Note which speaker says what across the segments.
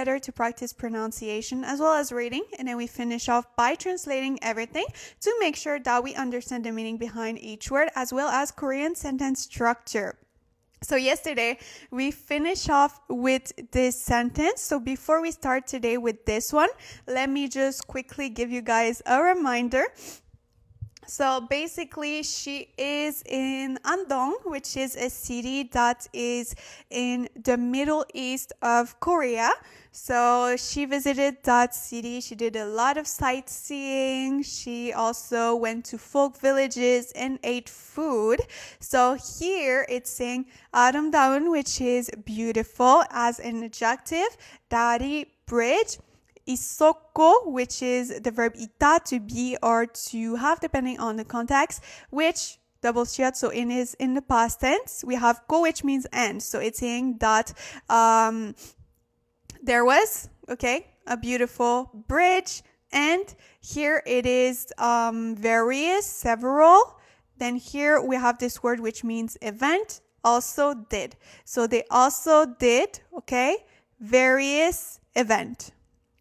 Speaker 1: together to practice pronunciation as well as reading, and then we finish off by translating everything to make sure that we understand the meaning behind each word as well as Korean sentence structure. So yesterday we finished off with this sentence. So before we start today with this one, let me just quickly give you guys a reminder. So basically, she is in Andong, which is a city that is in the Middle East of Korea. So she visited that city. She did a lot of sightseeing. She also went to folk villages and ate food. So here it's saying 아름다운, which is beautiful as an adjective. 다리, bridge. 있었고, which is the verb 있다, to be or to have, depending on the context, which doubles shut, so is in the past tense. We have go, which means and. So it's saying that there was, a beautiful bridge, and here it is various, several. Then here we have this word which means event, also did. So they also did, various event.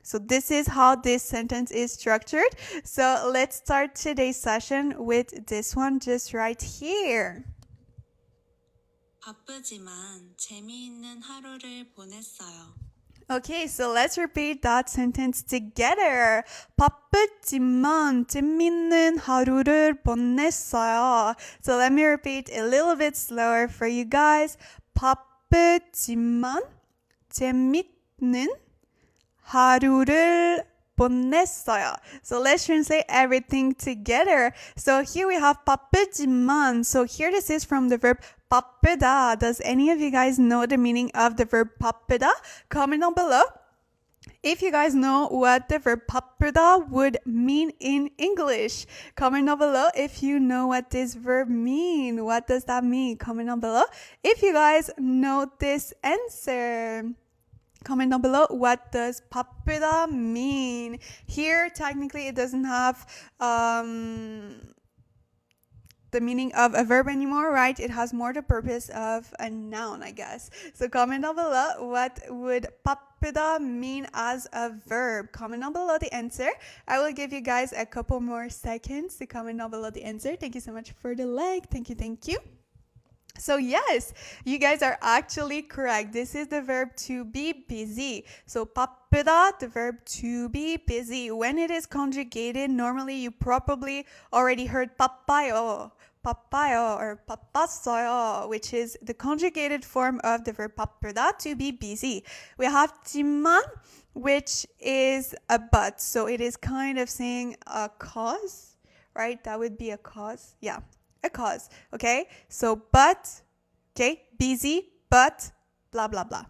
Speaker 1: So this is how this sentence is structured. So let's start today's session with this one just right here.
Speaker 2: 바쁘지만 재미있는 하루를 보냈어요.
Speaker 1: Okay, so let's repeat that sentence together. 바쁘지만 재밌는 하루를 보냈어요. So let me repeat a little bit slower for you guys. 바쁘지만 재밌는 하루를 보냈어요. So let's translate everything together. So here we have 바쁘지만. So here this is from the verb 바쁘다. Does any of you guys know the meaning of the verb 바쁘다? Comment down below if you guys know what the verb 바쁘다 would mean in English. Comment down below if you know what this verb means. What does that mean? Comment down below if you guys know this answer. Comment down below, what does 바쁘다 mean? Here, technically, it doesn't have the meaning of a verb anymore, right? It has more the purpose of a noun, I guess. So comment down below, what would 바쁘다 mean as a verb? Comment down below the answer. I will give you guys a couple more seconds to comment down below the answer. Thank you so much for the like. Thank you. So yes, you guys are actually correct. This is the verb to be busy. So 바쁘다, the verb to be busy. When it is conjugated, normally you probably already heard 바빠요, or 바빴어요, which is the conjugated form of the verb 바쁘다, to be busy. We have 지만, which is a but. So it is kind of saying a cause, right? That would be a cause. Yeah. A cause, so but, busy, but blah blah blah.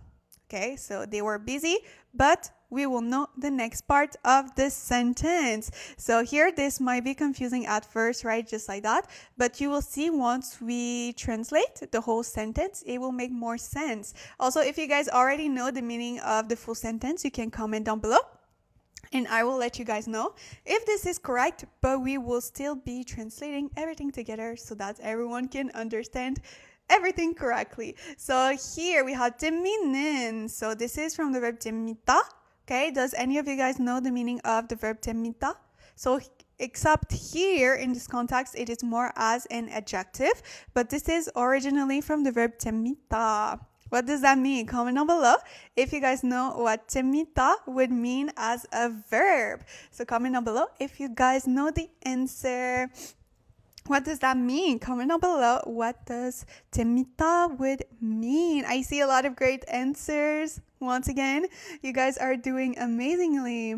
Speaker 1: So they were busy, but we will know the next part of this sentence. So here this might be confusing at first, right? Just like that, but you will see once we translate the whole sentence, it will make more sense. Also, if you guys already know the meaning of the full sentence, you can comment down below and I will let you guys know if this is correct, but we will still be translating everything together so that everyone can understand everything correctly. So here we have 재밌는. So this is from the verb 재밌다. Does any of you guys know the meaning of the verb 재밌다? So except here in this context, it is more as an adjective, but this is originally from the verb 재밌다. What does that mean? Comment down below if you guys know what 재밌다 would mean as a verb. So comment down below if you guys know the answer. What does that mean? Comment down below. What does 재밌다 would mean? I see a lot of great answers. Once again, you guys are doing amazingly.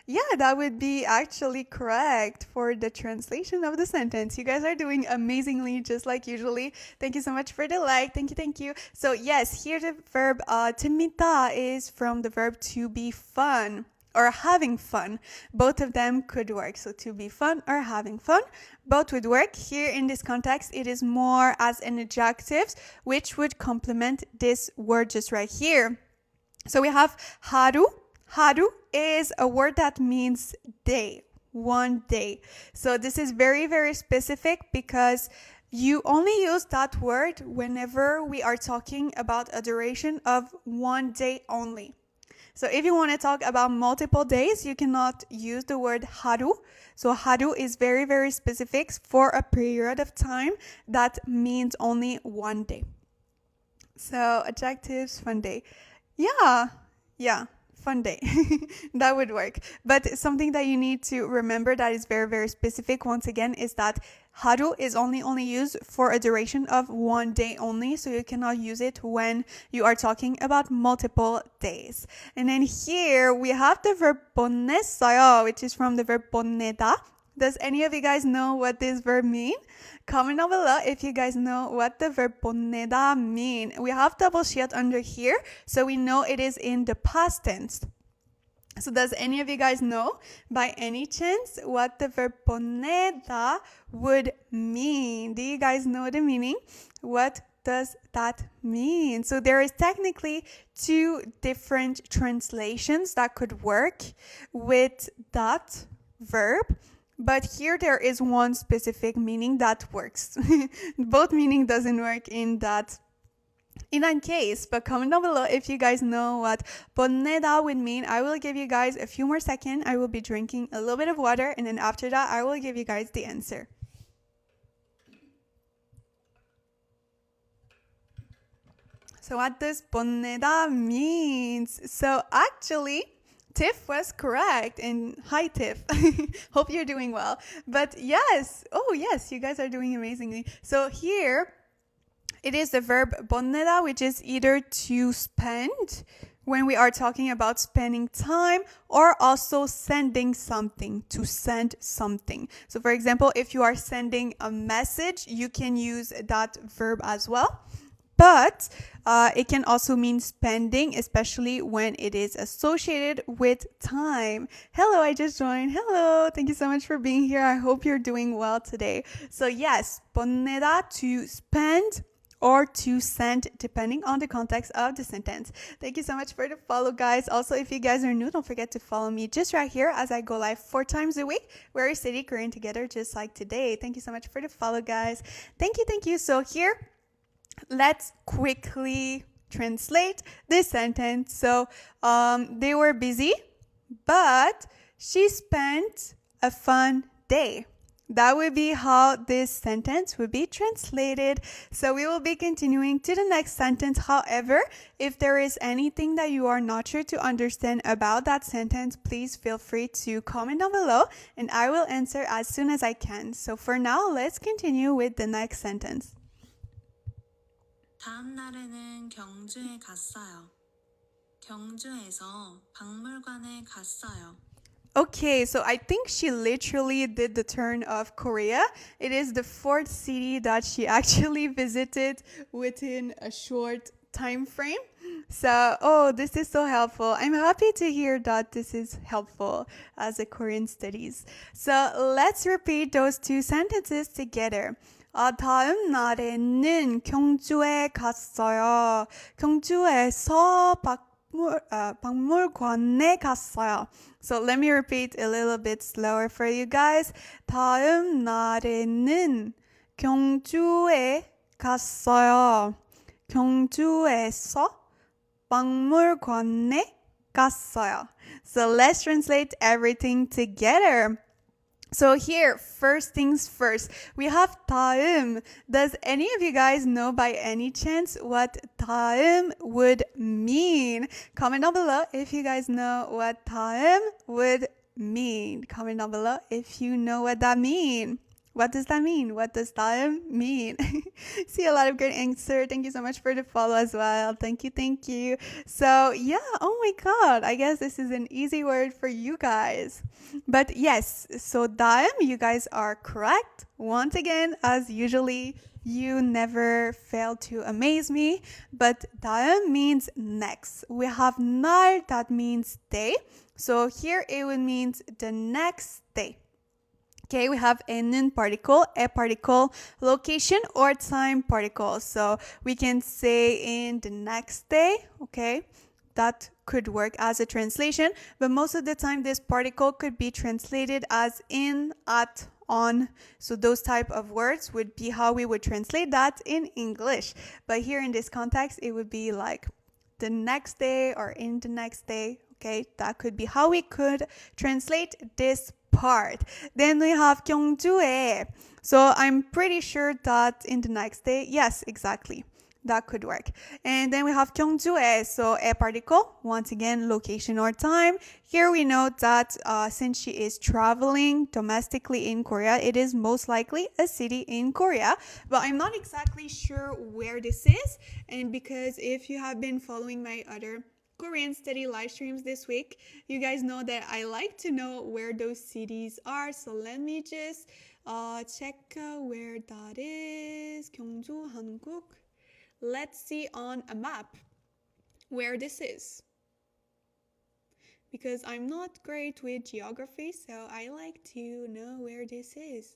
Speaker 1: Yeah, that would be actually correct for the translation of the sentence. You guys are doing amazingly, just like usually. Thank you so much for the like. Thank you. So yes, here the verb 재밌다 is from the verb to be fun or having fun. Both of them could work. So to be fun or having fun, both would work. Here in this context, it is more as an adjective, which would complement this word just right here. So we have 하루. 하루 is a word that means day, one day. So this is very, very specific because you only use that word whenever we are talking about a duration of one day only. So if you want to talk about multiple days, you cannot use the word haru. So haru is very, very specific for a period of time that means only one day. So adjectives, fun day. Yeah, fun day. That would work. But something that you need to remember that is very, very specific once again is that haru is only used for a duration of one day only. So you cannot use it when you are talking about multiple days. And then here we have the verb 보냈어요, which is from the verb 보내다. Does any of you guys know what this verb mean? Comment down below if you guys know what the verb 보내다 mean. We have double shield under here, so we know it is in the past tense. So does any of you guys know by any chance what the verb 보내다 would mean? Do you guys know the meaning? What does that mean? So there is technically two different translations that could work with that verb. But here there is one specific meaning that works. Both meaning doesn't work in that case. But comment down below if you guys know what 보내다 would mean. I will give you guys a few more seconds. I will be drinking a little bit of water, and then after that I will give you guys the answer. So what does 보내다 means? So actually, Tiff was correct, and hi Tiff. Hope you're doing well. But yes, you guys are doing amazingly. So here it is the verb 보내다, which is either to spend when we are talking about spending time, or also sending something, to send something. So for example, if you are sending a message, you can use that verb as well. But it can also mean spending, especially when it is associated with time. Hello, I just joined. Hello, thank you so much for being here. I hope you're doing well today. So yes, 보내다, to spend or to send, depending on the context of the sentence. Thank you so much for the follow, guys. Also, if you guys are new, don't forget to follow me just right here as I go live 4 times a week. We're studying Korean together just like today. Thank you so much for the follow, guys. Thank you. So here, let's quickly translate this sentence. So they were busy, but she spent a fun day. That would be how this sentence would be translated. So we will be continuing to the next sentence. However, if there is anything that you are not sure to understand about that sentence, please feel free to comment down below and I will answer as soon as I can. So for now, let's continue with the next sentence.
Speaker 2: 다음 날에는 경주에 갔어요. 경주에서 박물관에 갔어요.
Speaker 1: Okay, so I think she literally did the turn of Korea. It is the 4th city that she actually visited within a short time frame. So, this is so helpful. I'm happy to hear that this is helpful as a Korean studies. So let's repeat those 2 sentences together. 다음 날에는 경주에 갔어요. 경주에서 박물관에 갔어요. So let me repeat a little bit slower for you guys. 다음 날에는 경주에 갔어요. 경주에서 박물관에 갔어요. So let's translate everything together. So here, first things first, we have 다음. Does any of you guys know by any chance what 다음 would mean? Comment down below if you guys know what 다음 would mean. Comment down below if you know what that means. What does that mean? What does 다음 mean? See a lot of great answer. Thank you so much for the follow as well. Thank you. So yeah, oh my god, I guess this is an easy word for you guys. But yes, so 다음, you guys are correct. Once again, as usually, you never fail to amaze me. But 다음 means next. We have 날, that means day. So here it would mean the next day. Okay, we have 에는 particle, a particle, location or time particle. So we can say in the next day, okay? That could work as a translation, but most of the time this particle could be translated as in, at, on. So those type of words would be how we would translate that in English. But here in this context, it would be like the next day or in the next day. Okay, that could be how we could translate this part. Then we have 경주에. So I'm pretty sure that in the next day, yes, exactly. That could work. And then we have 경주에, so a particle, once again, location or time. Here we know that since she is traveling domestically in Korea, it is most likely a city in Korea. But I'm not exactly sure where this is. And because if you have been following my other Korean study live streams this week, you guys know that I like to know where those cities are. So let me just check where that is. 경주, 한국. Let's see on a map where this is. Because I'm not great with geography, so I like to know where this is.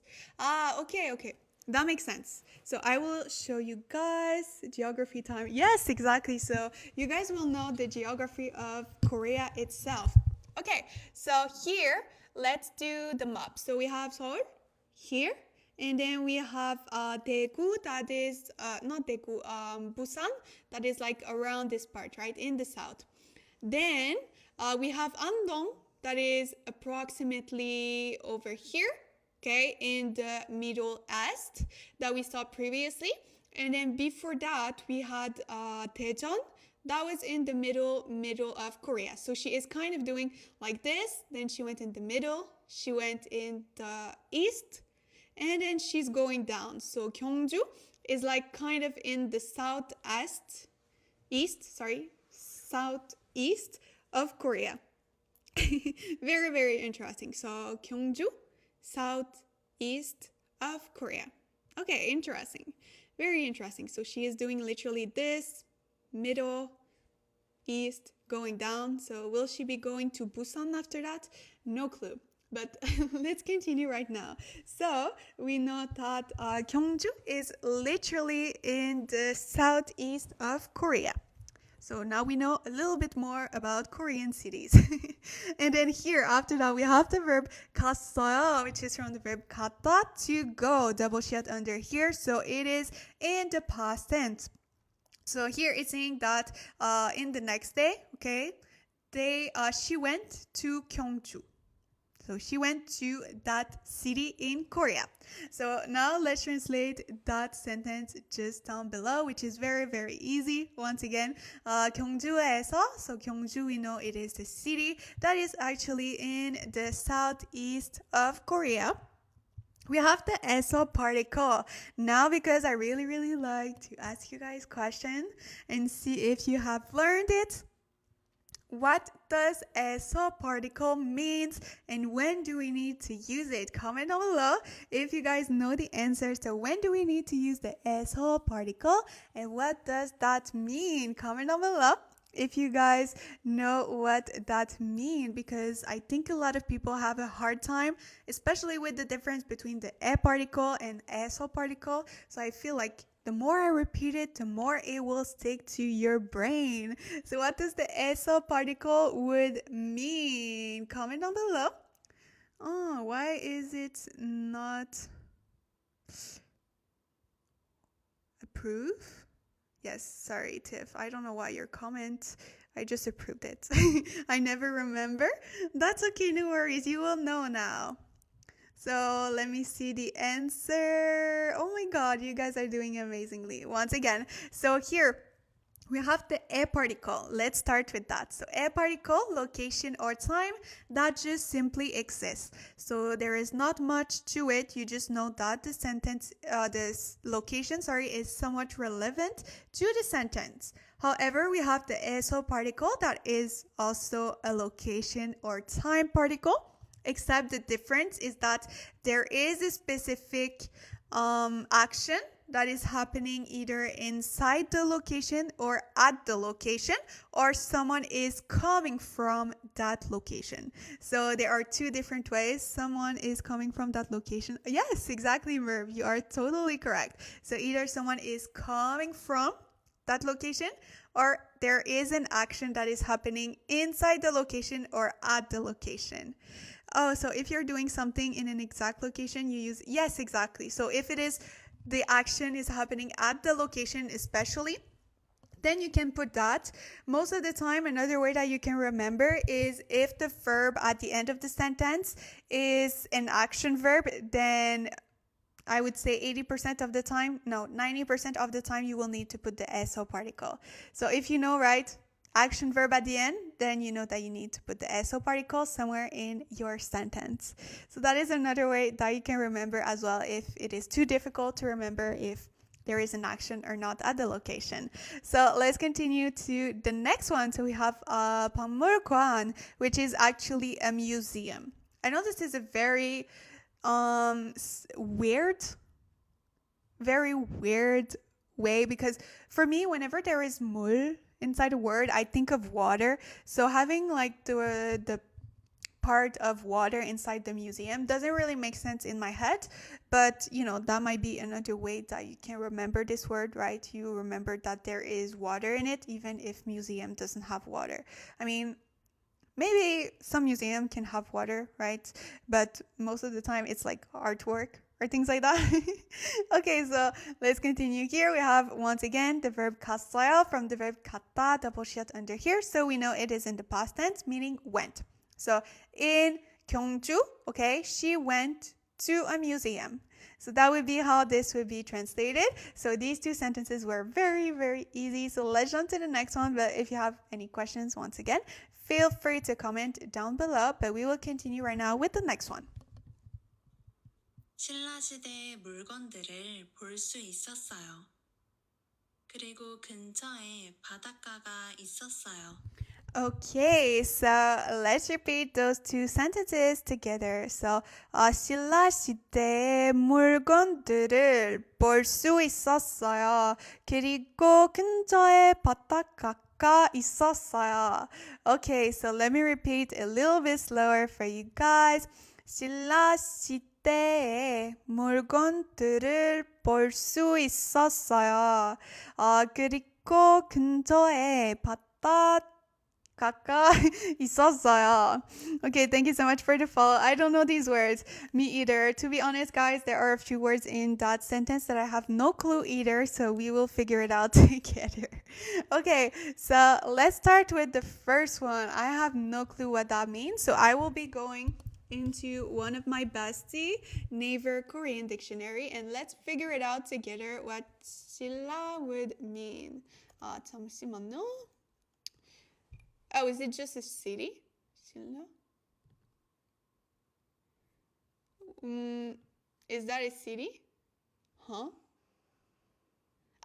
Speaker 1: Okay. That makes sense. So I will show you guys geography time. Yes, exactly. So you guys will know the geography of Korea itself. Okay, so here, let's do the map. So we have Seoul here. And then we have Daegu, that is, not Daegu, Busan, that is like around this part, right, in the south. Then we have Andong, that is approximately over here, okay, in the Middle East that we saw previously. And then before that, we had Daejeon, that was in the middle of Korea. So she is kind of doing like this, then she went in the middle, she went in the east, and then she's going down. So Gyeongju is like kind of in the southeast of Korea. Very, very interesting. So Gyeongju, southeast of Korea. Okay, interesting. Very interesting. So she is doing literally this, middle, east, going down. So will she be going to Busan after that? No clue. But let's continue right now. So we know that Gyeongju is literally in the southeast of Korea. So now we know a little bit more about Korean cities. And then here, after that, we have the verb 갔어요, which is from the verb 갔다, to go. Double shift under here. So it is in the past tense. So here it's saying that in the next day, okay, she went to Gyeongju. So she went to that city in Korea. So now let's translate that sentence just down below, which is very, very easy. Once again, 경주에서, so Gyeongju, we know it is the city that is actually in the southeast of Korea. We have the eso particle. Now, because I really, really like to ask you guys questions and see if you have learned it. What does eso particle means and when do we need to use it? Comment down below if you guys know the answer. So when do we need to use the eso particle and what does that mean? Comment down below if you guys know what that means, because I think a lot of people have a hard time, especially with the difference between the e particle and eso particle. So I feel like the more I repeat it, the more it will stick to your brain. So what does the eso particle would mean? Comment down below. Oh, why is it not approve? Yes, sorry, Tiff. I don't know why your comment, I just approved it. I never remember. That's okay, no worries. You will know now. So let me see the answer. Oh my God, you guys are doing amazingly. Once again, so here we have the e particle. Let's start with that. So e particle, location or time, that just simply exists. So there is not much to it. You just know that the sentence, this location, is somewhat relevant to the sentence. However, we have the eso particle that is also a location or time particle. Except the difference is that there is a specific action that is happening either inside the location or at the location, or someone is coming from that location. So there are two different ways someone is coming from that location. Yes, exactly, Merv. You are totally correct. So either someone is coming from that location or there is an action that is happening inside the location or at the location. Oh, so if you're doing something in an exact location, you use, yes, exactly. So if it is, the action is happening at the location especially, then you can put that. Most of the time, another way that you can remember is if the verb at the end of the sentence is an action verb, then I would say 80% of the time, no, 90% of the time, you will need to put the SO particle. So if you know, right, action verb at the end, then you know that you need to put the SO particle somewhere in your sentence. So that is another way that you can remember as well if it is too difficult to remember if there is an action or not at the location. So let's continue to the next one. So we have 박물관, which is actually a museum. I know this is a very very weird way, because for me, whenever there is 물 inside a word, I think of water. So having like the part of water inside the museum doesn't really make sense in my head, but you know, that might be another way that you can remember this word, right? You remember that there is water in it, even if museum doesn't have water. I mean, maybe some museum can have water, right? But most of the time it's like artwork or things like that. Okay, so let's continue here. We have once again the verb 갔어요 from the verb 갔다, double shield under here. So we know it is in the past tense, meaning went. So in Gyeongju, okay, she went to a museum. So that would be how this would be translated. So these two sentences were very, very easy. So let's jump to the next one. But if you have any questions, once again, feel free to comment down below. But we will continue right now with the next one.
Speaker 2: 신라시대의 물건들을 볼 수 있었어요. 그리고 근처에 바닷가가 있었어요.
Speaker 1: Okay, so let's repeat those two sentences together. So, 신라 시대의 물건들을 볼 수 있었어요. 그리고 근처에 바닷가가 있었어요. Okay, so let me repeat a little bit slower for you guys. 신라 시대의 물건들을 볼 수 있었어요. 그리고 근처에 바닷가가 있었어요. Okay, thank you so much for the follow. I don't know these words. Me either. To be honest, guys, there are a few words in that sentence that I have no clue either, so we will figure it out together. Okay, so let's start with the first one. I have no clue what that means, so I will be going into one of my bestie Naver Korean dictionary, and let's figure it out together what silla would mean. 잠시만요. Oh, is it just a city? Silla? Is that a city? Huh?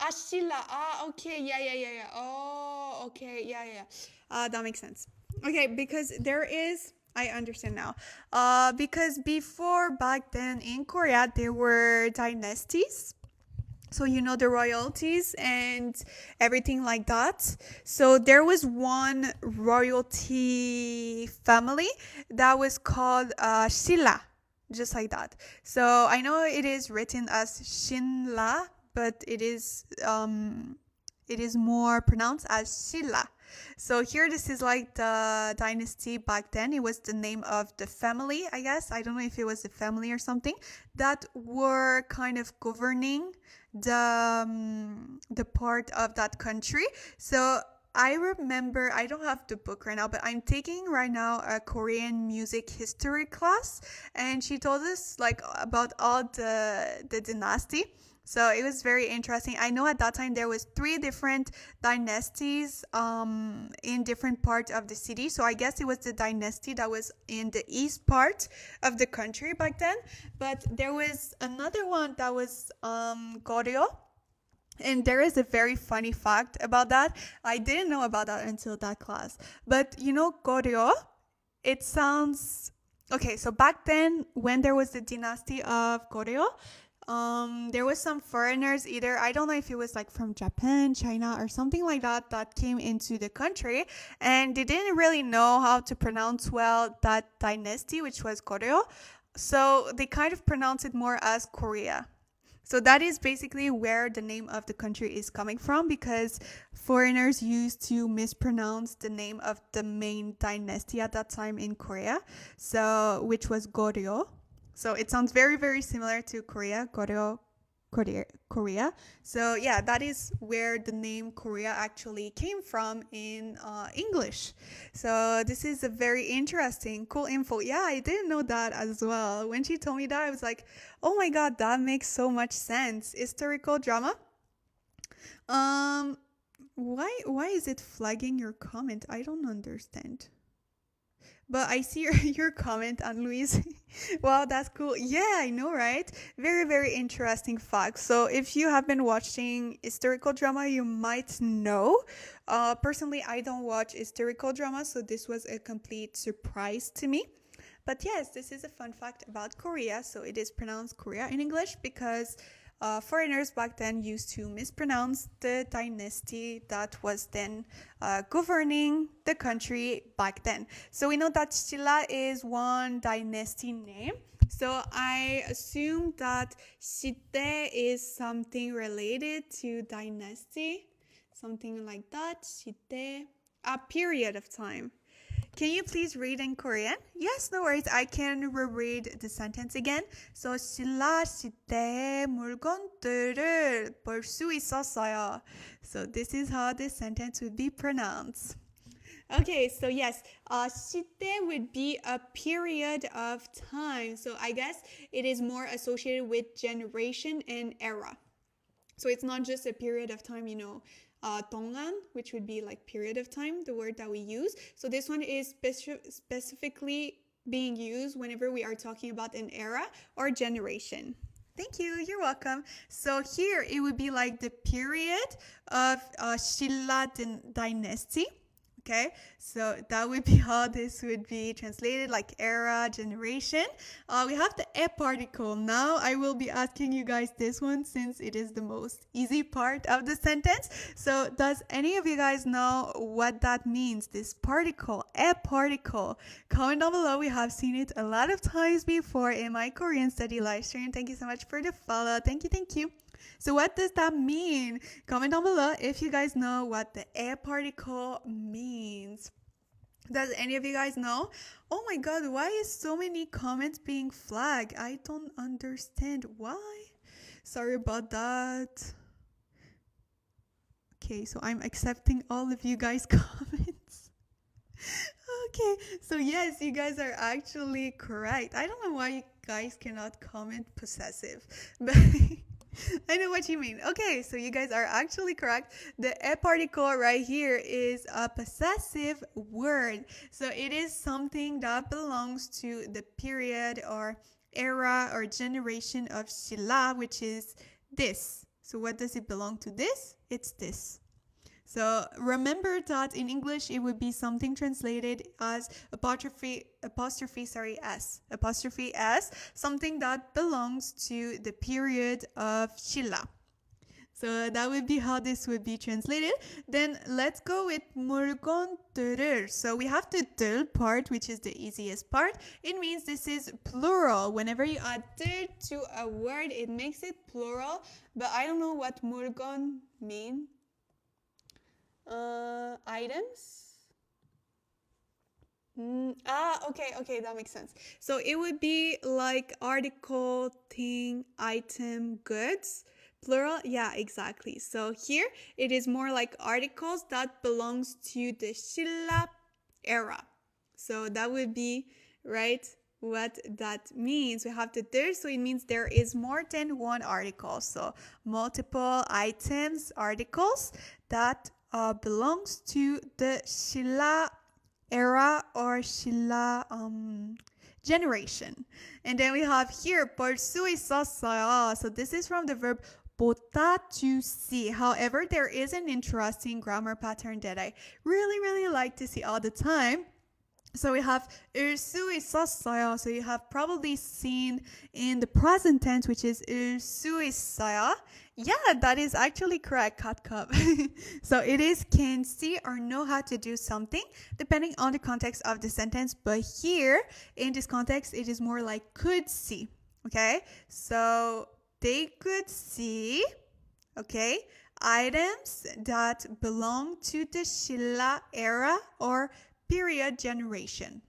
Speaker 1: Silla. Okay. Yeah. Oh, okay. Yeah. That makes sense. Okay, because there is... I understand now. Because before, back then in Korea, there were dynasties. So, you know, the royalties and everything like that. So there was one royalty family that was called Silla, just like that. So I know it is written as Shinla, but it is more pronounced as Silla. So here, this is like the dynasty back then. It was the name of the family, I guess. I don't know if it was the family or something that were kind of governing the part of that country. So I remember, I don't have the book right now, but I'm taking right now a Korean music history class, and she told us like about all the dynasty. So it was very interesting. I know at that time there was 3 different dynasties in different parts of the city. So I guess it was the dynasty that was in the east part of the country back then. But there was another one that was Goryeo. And there is a very funny fact about that. I didn't know about that until that class. But you know, Goryeo, it sounds... Okay, so back then when there was the dynasty of Goryeo, there was some foreigners, either I don't know if it was like from Japan, China, or something like that, that came into the country, and they didn't really know how to pronounce well that dynasty, which was Goryeo. So they kind of pronounce it more as Korea. So that is basically where the name of the country is coming from, because foreigners used to mispronounce the name of the main dynasty at that time in Korea, so which was Goryeo. So it sounds very, very similar to Korea, Goryeo, Korea. So yeah, that is where the name Korea actually came from in English. So this is a very interesting, cool info. Yeah, I didn't know that as well. When she told me that, I was like, oh my god, that makes so much sense. Historical drama. Um, why is it flagging your comment? I don't understand. But I see your comment, Anne Louise. Wow, that's cool. Yeah, I know, right? Very, very interesting fact. So, if you have been watching historical drama, you might know. Personally, I don't watch historical drama, so this was a complete surprise to me. But yes, this is a fun fact about Korea. So, it is pronounced Korea in English because foreigners back then used to mispronounce the dynasty that was then governing the country back then. So we know that Silla is one dynasty name. So I assume that Sitte is something related to dynasty, something like that. Sitte, a period of time. Can you please read in Korean? Yes, no worries. I can reread the sentence again. So 신라 시대의 물건들을 볼 수 있었어요. So this is how this sentence would be pronounced. Okay, so yes, 시대 would be a period of time. So I guess it is more associated with generation and era. So it's not just a period of time, 동안, which would be like period of time, the word that we use. So this one is specifically being used whenever we are talking about an era or generation. Thank you. You're welcome. So here it would be like the period of Silla dynasty. Okay, so that would be how this would be translated, like era, generation. We have the e particle. Now I will be asking you guys this one since it is the most easy part of the sentence. So does any of you guys know what that means, this particle, e particle? Comment down below. We have seen it a lot of times before in my Korean study live stream. Thank you so much for the follow. Thank you, thank you. So what does that mean? Comment down below if you guys know what the e particle means. Does any of you guys know? Oh my god, why is so many comments being flagged? I don't understand why. Sorry about that. Okay, so I'm accepting all of you guys' comments. Okay, so yes, you guys are actually correct. I don't know why you guys cannot comment possessive, but I know what you mean. Okay, so you guys are actually correct. The e particle right here is a possessive word. So it is something that belongs to the period or era or generation of Silla, which is this. So what does it belong to this? It's this. So remember that in English it would be something translated as apostrophe s, something that belongs to the period of Silla. So that would be how this would be translated. Then let's go with 물건들을. So we have the 들 part, which is the easiest part. It means this is plural. Whenever you add 들 to a word, it makes it plural. But I don't know what 물건 mean. Items. Okay, that makes sense. So it would be like article, thing, item, goods. Plural, yeah, exactly. So here it is more like articles that belongs to the Silla era. So that would be, right, what that means. We have the there, so it means there is more than one article. So multiple items, articles that belongs to the Silla era or Silla generation. And then we have here 볼 수 있었어요. So this is from the verb 보다, to see. However, there is an interesting grammar pattern that I really like to see all the time. So we have 을 수 있었어요. So you have probably seen in the present tense, which is 을 수 있어요. Yeah, that is actually correct, cut cup. So it is can see or know how to do something, depending on the context of the sentence. But here, in this context, it is more like could see. Okay, so they could see, okay, items that belong to the Silla era or period generation.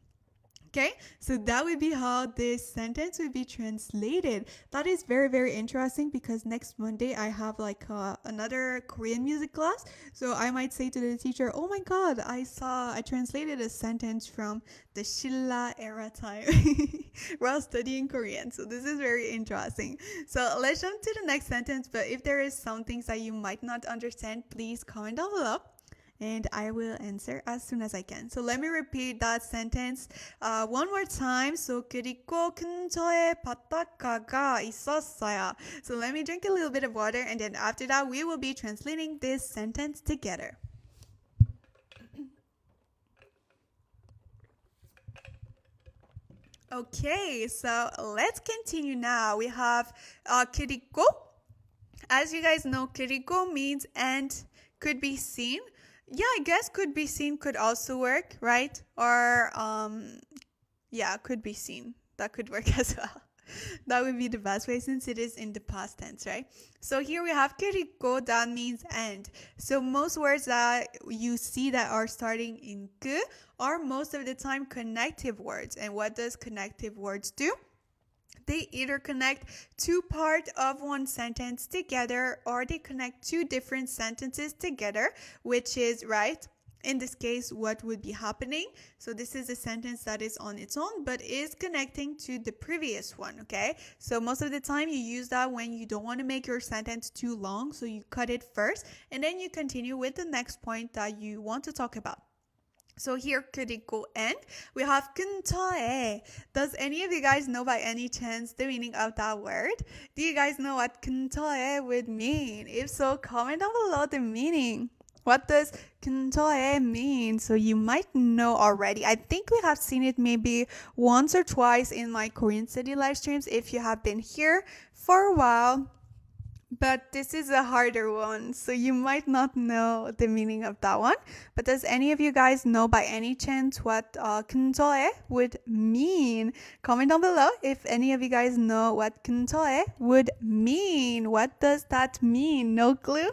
Speaker 1: Okay, so that would be how this sentence would be translated. That is very, very interesting because next Monday I have like another Korean music class. So I might say to the teacher, oh my God, I translated a sentence from the Shilla era time while studying Korean. So this is very interesting. So let's jump to the next sentence. But if there is some things that you might not understand, please comment down below and I will answer as soon as I can. So let me repeat that sentence one more time. So 그리고 근처에 바닷가가 있었어요. So let me drink a little bit of water and then after that we will be translating this sentence together. Okay, so let's continue now. We have 그리고. As you guys know, 그리고 means and, could be seen. Yeah, I guess could be seen could also work, right? Or yeah, could be seen. That could work as well. That would be the best way since it is in the past tense, right? So here we have 그리고, that means and. So most words that you see that are starting in 그 are most of the time connective words. And what does connective words do? They either connect two parts of one sentence together or they connect two different sentences together, which is, right, in this case, what would be happening. So this is a sentence that is on its own, but is connecting to the previous one, okay? So most of the time you use that when you don't want to make your sentence too long. So you cut it first and then you continue with the next point that you want to talk about. So here, 그리고 and we have 근처에. Does any of you guys know by any chance the meaning of that word? Do you guys know what 근처에 would mean? If so, comment down below the meaning. What does 근처에 mean? So you might know already. I think we have seen it maybe once or twice in my Korean study live streams if you have been here for a while. But this is a harder one, so you might not know the meaning of that one. But does any of you guys know by any chance what 근처에 would mean? Comment down below if any of you guys know what 근처에 would mean. What does that mean? No clue?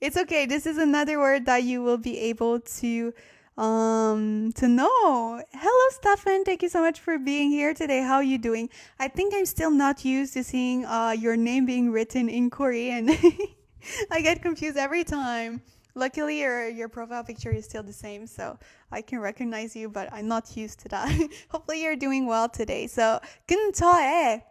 Speaker 1: It's okay. This is another word that you will be able to know. Hello, Stefan. Thank you so much for being here today. How are you doing? I think I'm still not used to seeing your name being written in Korean. I get confused every time. Luckily, your profile picture is still the same, so I can recognize you, but I'm not used to that. Hopefully, you're doing well today. So, 근처에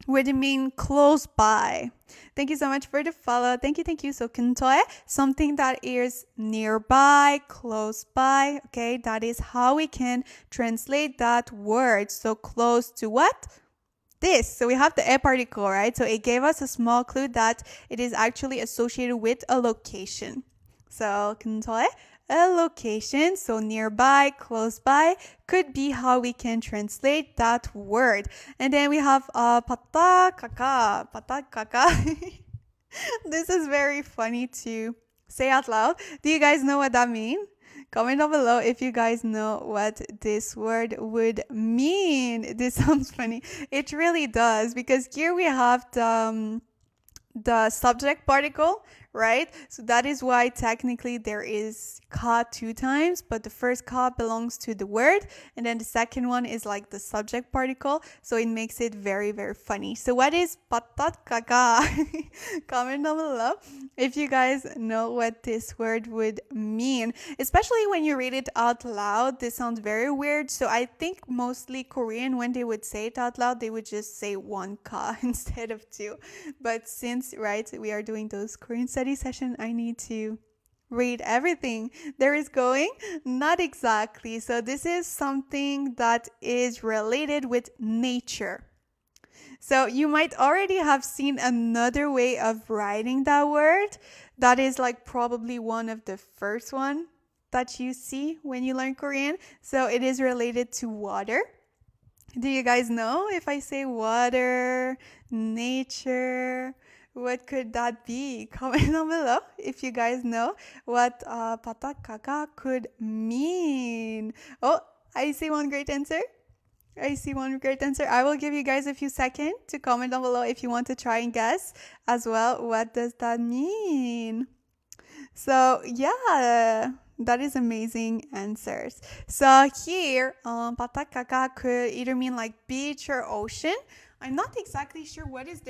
Speaker 1: would mean close by. Thank you so much for the follow. Thank you. So 근처에, something that is nearby, close by. Okay, that is how we can translate that word. So close to what? This. So we have the 에 particle, right? So it gave us a small clue that it is actually associated with a location. So 근처에, a location, so nearby, close by, could be how we can translate that word. And then we have 바닷가가. This is very funny to say out loud. Do you guys know what that means? Comment down below if you guys know what this word would mean. This sounds funny. It really does, because here we have the subject particle, right? So that is why technically there is ka two times, but the first ka belongs to the word and then the second one is like the subject particle, so it makes it very, very funny. So what is 바닷가가? Comment down below if you guys know what this word would mean, especially when you read it out loud. This sounds very weird, so I think mostly Korean, when they would say it out loud, they would just say one ka instead of two. But since, right, we are doing those Korean study session, I need to read everything there is going. Not exactly. So this is something that is related with nature. So you might already have seen another way of writing that word. That is like probably one of the first one that you see when you learn Korean. So it is related to water. Do you guys know if I say water, nature, what could that be? Comment down below if you guys know what 바닷가가 could mean. Oh, I see one great answer. I will give you guys a few seconds to comment down below if you want to try and guess as well. What does that mean? So yeah, That is amazing answers. So here, 바닷가가 could either mean like beach or ocean. I'm not exactly sure what is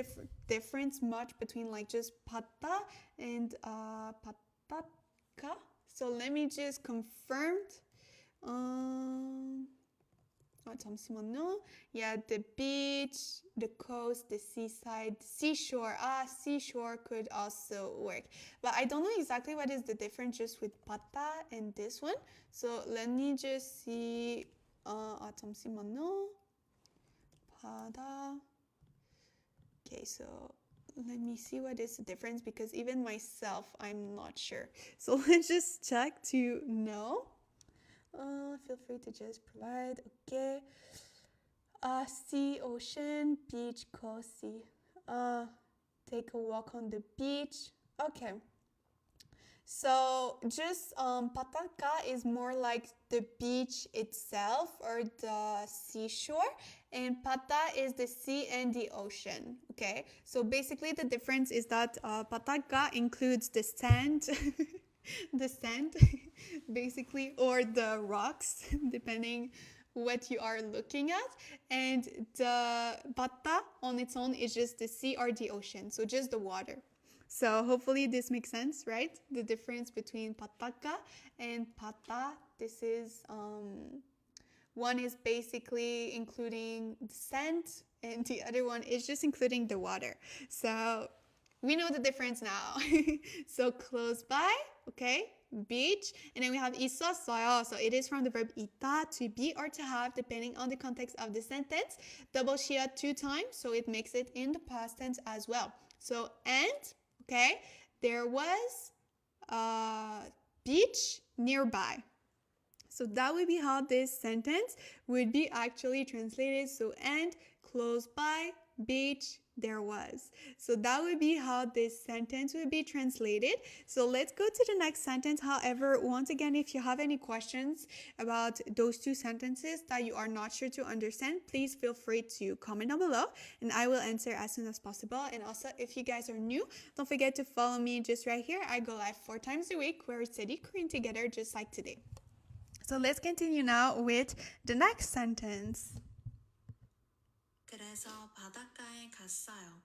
Speaker 1: difference much between like just 바다 and 바닷가. So let me just confirm. 잠시만요. Yeah, the beach, the coast, the seaside, seashore. Seashore could also work. But I don't know exactly what is the difference just with 바다 and this one. So let me just see. 잠시만요. 바다. Okay, so let me see what is the difference because even myself, I'm not sure. So let's just check to know. Feel free to just provide. Okay. Sea, ocean, beach, coast, sea. Take a walk on the beach. Okay. So just 바닷가 is more like the beach itself or the seashore, and 바다 is the sea and the ocean. Okay. So basically the difference is that 바닷가 includes the sand. The sand basically, or the rocks depending what you are looking at, and the 바다 on its own is just the sea or the ocean, so just the water. So hopefully this makes sense, right? The difference between 바닷가 and 바다. This is one is basically including the sand and the other one is just including the water. So we know the difference now. So close by, okay, beach, and then we have 있었어요. So it is from the verb 있다, to be or to have, depending on the context of the sentence. Double 시야 2 times, so it makes it in the past tense as well. So and, okay, there was a beach nearby. So that would be how this sentence would be actually translated. So and, close by, beach, there was. So that would be how this sentence would be translated. So let's go to the next sentence. However, once again, if you have any questions about those two sentences that you are not sure to understand, please feel free to comment down below and I will answer as soon as possible. And also, if you guys are new, don't forget to follow me just right here. I go live 4 times a week where we study Korean together just like today. So let's continue now with the next sentence.
Speaker 2: 그래서 바닷가에 갔어요.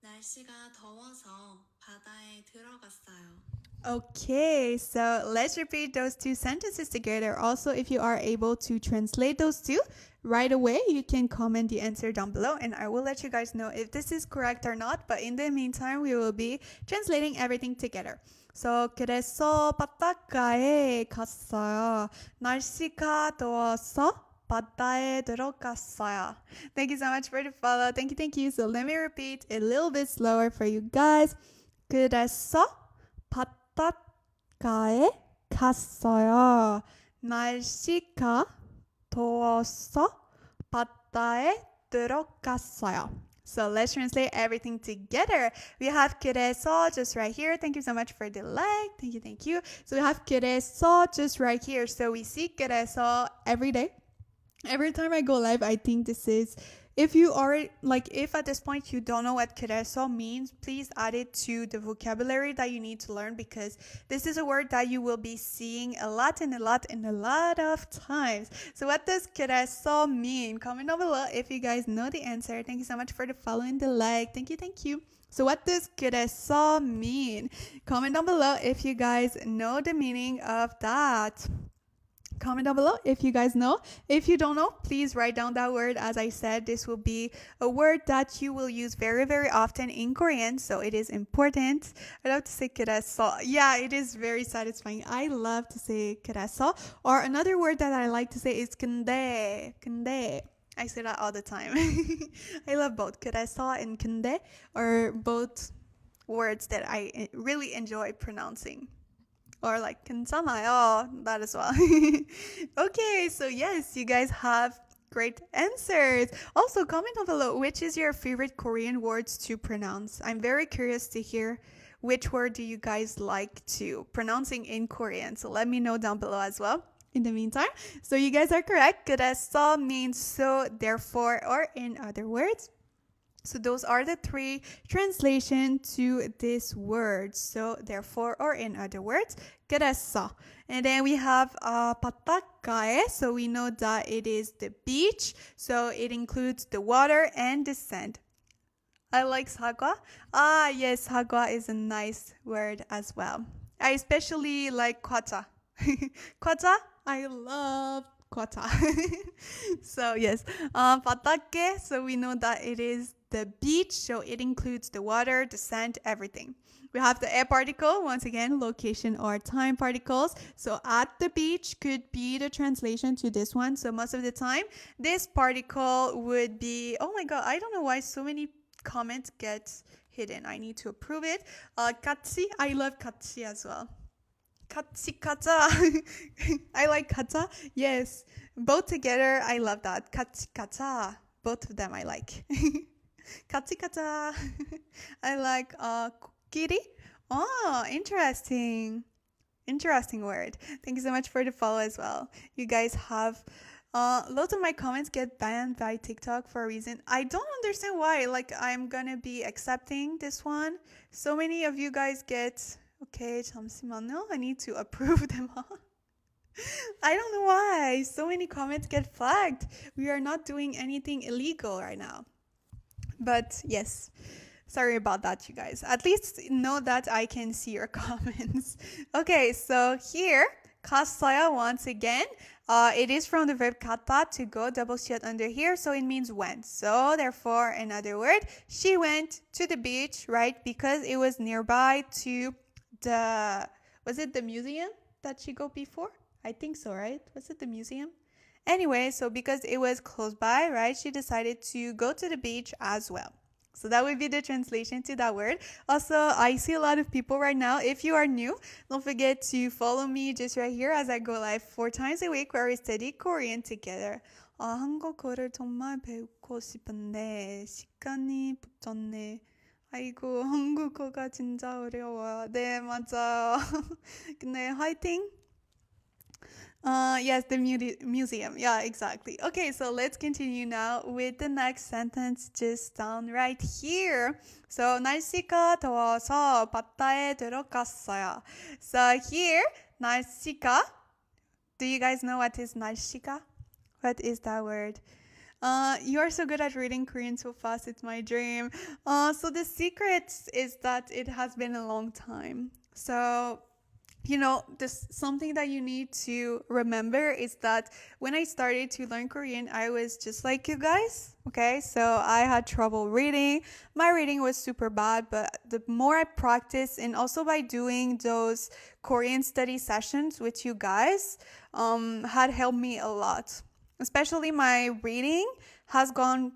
Speaker 2: 날씨가 더워서 바다에 들어갔어요.
Speaker 1: Okay, so let's repeat those two sentences together. Also, if you are able to translate those two right away, you can comment the answer down below and I will let you guys know if this is correct or not. But in the meantime, we will be translating everything together. So, 그래서 바닷가에 갔어요. 날씨가 더워서 바다에 들어갔어요. Thank you so much for the follow. Thank you. So let me repeat a little bit slower for you guys. 그래서 바닷가에 갔어요. 날씨가 더워서 바다에 들어갔어요. So let's translate everything together. We have 그래서 just right here. Thank you so much for the like. Thank you. So we have 그래서 just right here. So we see 그래서 every day. Every time I go live, I think this is, if you already, like, if at this point you don't know what 그래서 means, please add it to the vocabulary that you need to learn because this is a word that you will be seeing a lot of times. So what does 그래서 mean? Comment down below if you guys know the answer. Thank you so much for the follow and the like. Thank you. So what does 그래서 mean? Comment down below if you guys know the meaning of that. Comment down below if you guys know. If you don't know, please write down that word. As I said, this will be a word that you will use very, very often in Korean, so it is important. I love to say 그래서. Yeah, it is very satisfying. I love to say 그래서. Or another word that I like to say is 근데. I say that all the time. I love both. 그래서 and 근데 are both words that I really enjoy pronouncing. Or like 괜찮아요, that as well. Okay, so yes, you guys have great answers. Also, comment down below which is your favorite Korean words to pronounce. I'm very curious to hear which word do you guys like to pronouncing in Korean. So let me know down below as well. In the meantime, so you guys are correct. 그래서 means so, therefore, or in other words. So those are the three translation to this word. So therefore, or in other words, 그랬어. And then we have 바닷가에. So we know that it is the beach. So it includes the water and the sand. I like 사과. Ah, yes, 사과 is a nice word as well. I especially like 과자. 과자, I love 과자. So yes, 바닷가. So we know that it is the beach. So it includes the water, the sand, everything. We have the 에 particle, once again, location or time particles. So at the beach could be the translation to this one. So most of the time, this particle would be, oh my God, I don't know why so many comments get hidden. I need to approve it. 같이, I love 같이 as well. 같이 가자. I like 가자. Yes, both together. I love that. 같이 가자. Both of them I like. 같이 가자. I like 코끼리. Oh, interesting. Interesting word. Thank you so much for the follow as well. You guys have lots of my comments get banned by TikTok for a reason. I don't understand why. Like, I'm gonna be accepting this one. So many of you guys get, okay, 잠시만요. I need to approve them all. I don't know why. So many comments get flagged. We are not doing anything illegal right now. But yes, sorry about that, you guys. At least know that I can see your comments. Okay, so here, 갔어요 once again. It is from the verb 갔다, to go, double 시옷 under here, so it means went. So therefore, another word, she went to the beach, right? Because it was nearby to was it the museum that she go before? I think so, right? Was it the museum? Anyway, so because it was close by, right, she decided to go to the beach as well. So that would be the translation to that word. Also, I see a lot of people right now. If you are new, don't forget to follow me just right here as I go live 4 times a week where we study Korean together. 한국어를 정말 배우고 싶은데 시간이 붙었네. 아이고, 한국어가 진짜 어려워요. 네, 맞아요. 근데 화이팅! Yes, the museum. Yeah, exactly. Okay, so let's continue now with the next sentence just down right here. So, 날씨가 더워서 바다에 들어갔어요. So here, 날씨가, do you guys know what is 날씨가? What is that word? You are so good at reading Korean so fast. It's my dream. So the secret is that it has been a long time. So, you know, this something that you need to remember is that when I started to learn Korean, I was just like you guys. Okay, so I had trouble reading. My reading was super bad, but the more I practice, and also by doing those Korean study sessions with you guys, had helped me a lot. Especially my reading has gone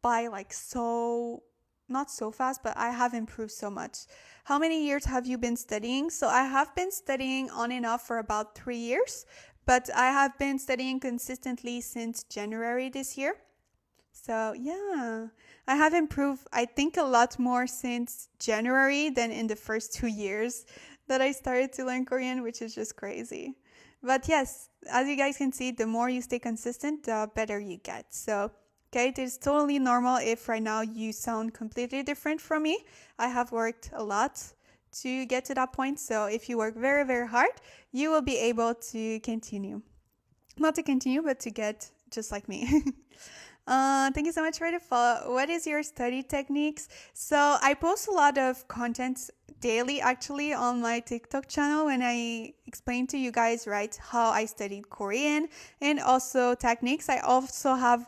Speaker 1: by like so, not so fast, but I have improved so much. How many years have you been studying? So I have been studying on and off for about 3 years, but I have been studying consistently since January this year. So yeah, I have improved, I think, a lot more since January than in the first 2 years that I started to learn Korean, which is just crazy. But yes, as you guys can see, the more you stay consistent, the better you get. So okay, it is totally normal if right now you sound completely different from me. I have worked a lot to get to that point. So if you work very, very hard, you will be able to continue. Not to continue, but to get just like me. Thank you so much for the follow. What is your study techniques? So I post a lot of content daily actually on my TikTok channel when I explain to you guys, right, how I studied Korean and also techniques. I also have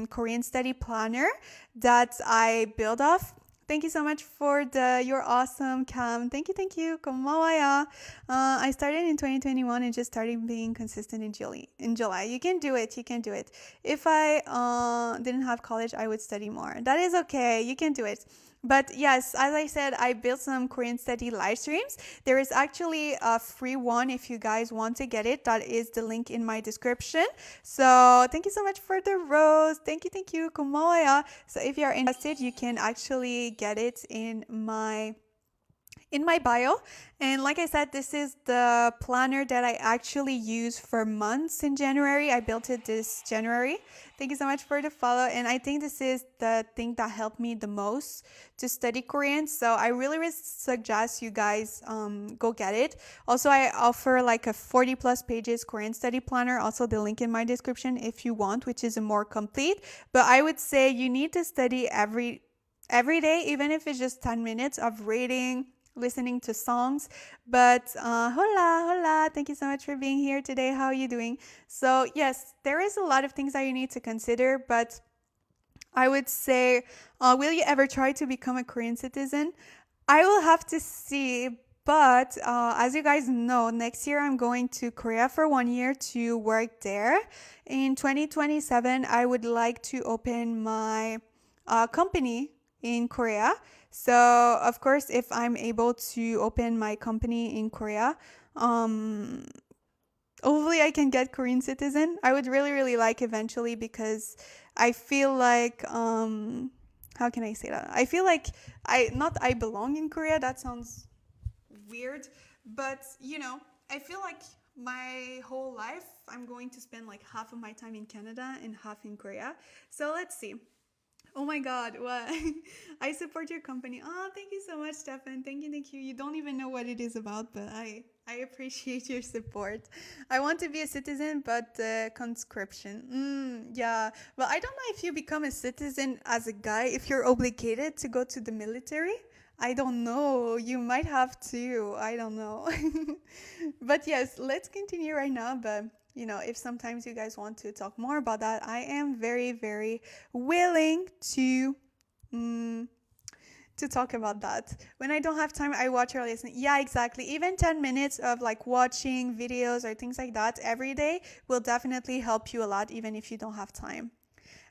Speaker 1: Korean study planner that I build off. Thank you so much for your awesome cam. Thank you. 고마워요. I started in 2021 and just started being consistent in July. You can do it. If I didn't have college, I would study more. That is okay. You can do it. But yes, as I said, I built some Korean study live streams. There is actually a free one if you guys want to get it. That is the link in my description. So thank you so much for the rose. Thank you. 고마워요. So if you're interested, you can actually get it in my in my bio. And like I said, this is the planner that I actually use for months in January. I built it this January. Thank you so much for the follow. And I think this is the thing that helped me the most to study Korean. So I really suggest you guys go get it. Also, I offer like a 40 plus pages Korean study planner. Also, the link in my description if you want, which is a more complete. But I would say you need to study every day, even if it's just 10 minutes of reading, listening to songs. But hola, thank you so much for being here today. How are you doing? So yes, there is a lot of things that you need to consider, but I would say, will you ever try to become a Korean citizen? I will have to see. But as you guys know, next year I'm going to Korea for 1 year to work there. In 2027, I would like to open my company in Korea. So, of course, if I'm able to open my company in Korea, um, hopefully I can get Korean citizen. I would really like eventually because I feel like how can I say that? I feel like I belong in Korea. That sounds weird, but I feel like my whole life I'm going to spend like half of my time in Canada and half in Korea. So let's see. Oh my God, what? I support your company. Oh, thank you so much, Stefan. Thank you, thank you. You don't even know what it is about, but I appreciate your support. I want to be a citizen, but conscription. Yeah. Well, I don't know if you become a citizen as a guy, if you're obligated to go to the military. I don't know. You might have to. I don't know. But yes, let's continue right now. But if sometimes you guys want to talk more about that, I am very willing to talk about that. When I don't have time, I watch or listen. Yeah, exactly. Even 10 minutes of like watching videos or things like that every day will definitely help you a lot, even if you don't have time.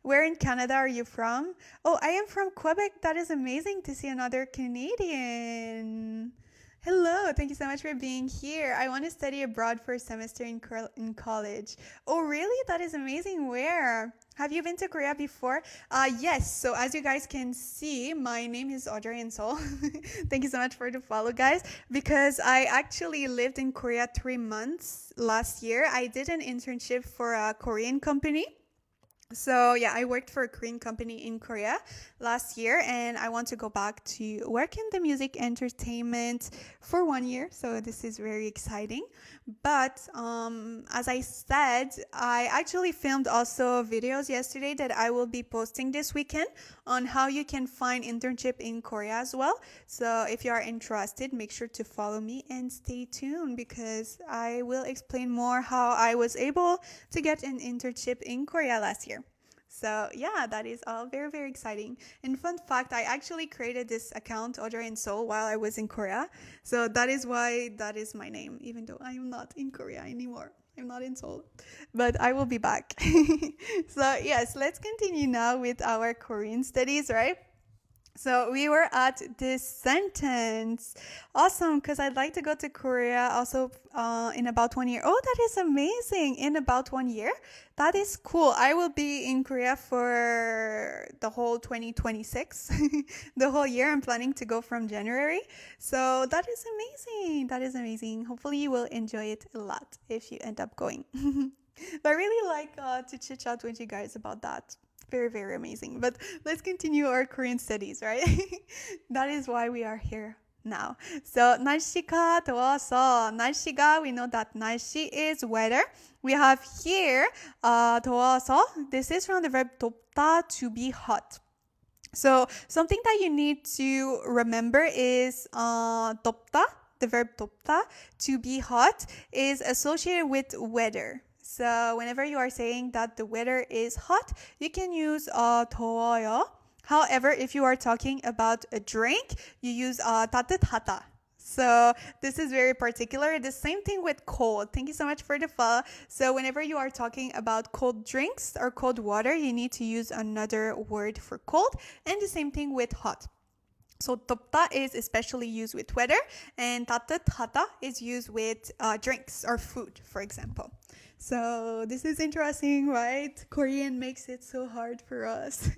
Speaker 1: Where in Canada are you from? Oh, I am from Quebec. That is amazing to see another Canadian. Hello, thank you so much for being here. I want to study abroad for a semester in college. Oh, really? That is amazing. Where? Have you been to Korea before? Yes. So as you guys can see, my name is Audrey in Seoul. Thank you so much for the follow, guys. Because I actually lived in Korea 3 months last year. I did an internship for a Korean company. So yeah, I worked for a Korean company in Korea last year, and I want to go back to work in the music entertainment for 1 year. So this is very exciting. But as I said, I actually filmed also videos yesterday that I will be posting this weekend on how you can find internship in Korea as well. So if you are interested, make sure to follow me and stay tuned because I will explain more how I was able to get an internship in Korea last year. So yeah, that is all very exciting. And fun fact, I actually created this account, Audrey in Seoul, while I was in Korea. So that is why that is my name, even though I am not in Korea anymore. I'm not in Seoul, but I will be back. So yes, let's continue now with our Korean studies, right? So we were at this sentence. Awesome, because I'd like to go to Korea also in about 1 year. Oh, that is amazing. In about 1 year. That is cool. I will be in Korea for the whole 2026. The whole year. I'm planning to go from January. So that is amazing. That is amazing. Hopefully you will enjoy it a lot if you end up going. But I really like to chit chat with you guys about that. Very amazing. But let's continue our Korean studies, right? That is why we are here now. So 날씨가 더워서 날씨가, we know that 날씨 is weather. We have here 더워서. This is from the verb 덥다, to be hot. So something that you need to remember is 덥다, the verb 덥다, to be hot, is associated with weather. So whenever you are saying that the weather is hot, you can use 더워요. However, if you are talking about a drink, you use 따뜻하다. So this is very particular. The same thing with cold. Thank you so much for the follow. So whenever you are talking about cold drinks or cold water, you need to use another word for cold. And the same thing with hot. So 덥다 is especially used with weather, and 따뜻하다 is used with drinks or food, for example. So this is interesting, right? Korean makes it so hard for us.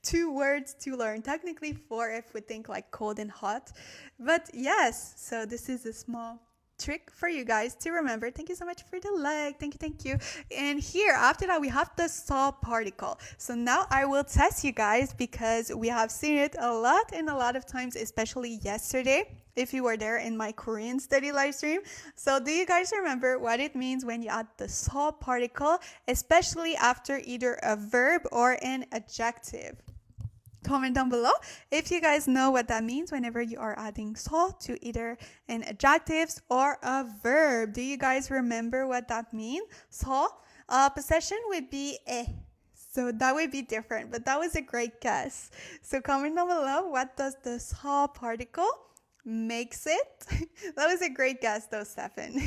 Speaker 1: 2 words to learn. Technically 4 if we think like cold and hot. But yes, so this is a small trick for you guys to remember. Thank you so much for the like. Thank you. And here, after that, we have the saw particle. So now I will test you guys because we have seen it a lot and a lot of times, especially yesterday, if you were there in my Korean study live stream. So do you guys remember what it means when you add the saw particle, especially after either a verb or an adjective? Comment down below if you guys know what that means whenever you are adding saw to either an adjective or a verb. Do you guys remember what that means? Saw, possession would be eh. So that would be different, but that was a great guess. So comment down below, what does the saw particle makes it? That was a great guess though, Stefan.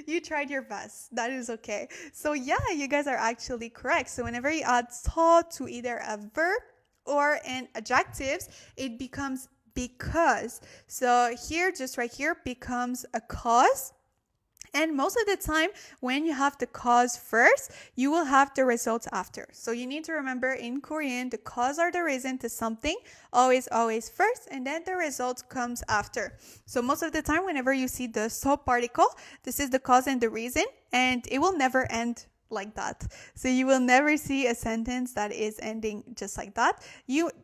Speaker 1: You tried your best. That is okay. So yeah, you guys are actually correct. So whenever you add saw to either a verb or an adjectives, it becomes because. So here, just right here, becomes a cause. And most of the time, when you have the cause first, you will have the results after. So you need to remember in Korean, the cause or the reason to something, always first, and then the result comes after. So most of the time, whenever you see the so particle, this is the cause and the reason, and it will never end like that. So you will never see a sentence that is ending just like that.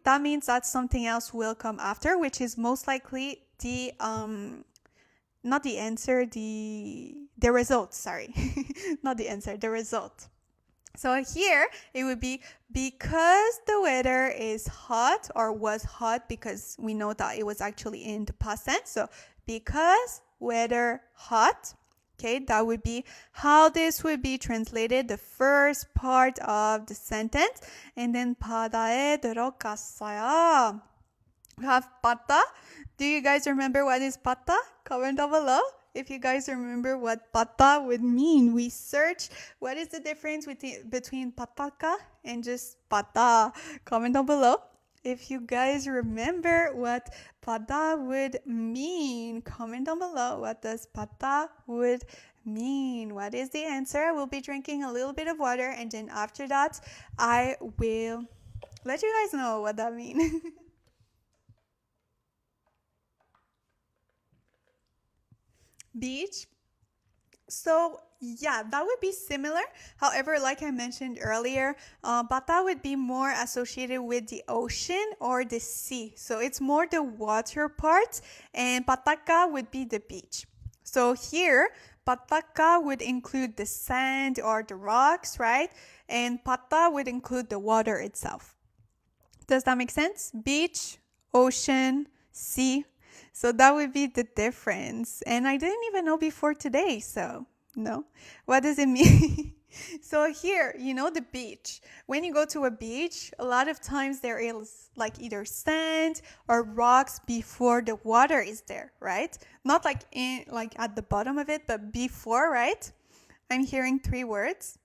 Speaker 1: That means that something else will come after, which is most likely the not the answer, the result, sorry. Not the answer, the result. So here it would be because the weather is hot, or was hot, because we know that it was actually in the past tense. So because weather hot. Okay, that would be how this would be translated, the first part of the sentence. And then 바다에 들어갔어요. We have 바다. Do you guys remember what is 바다? Comment down below if you guys remember what 바다 would mean. We search what is the difference between 바닷가 and just 바다. Comment down below if you guys remember what 바다 would mean. Comment down below, what does 바다 would mean? What is the answer? I will be drinking a little bit of water, and then after that, I will let you guys know what that means. Beach. So yeah, that would be similar. However, like I mentioned earlier, bata would be more associated with the ocean or the sea. So it's more the water part, and pataka would be the beach. So here, pataka would include the sand or the rocks, right? And pata would include the water itself. Does that make sense? Beach, ocean, sea. So that would be the difference. And I didn't even know before today, so no. What does it mean? So here, you know, the beach. When you go to a beach, a lot of times there is like either sand or rocks before the water is there, right? Not like at the bottom of it, but before, right? I'm hearing 3 words.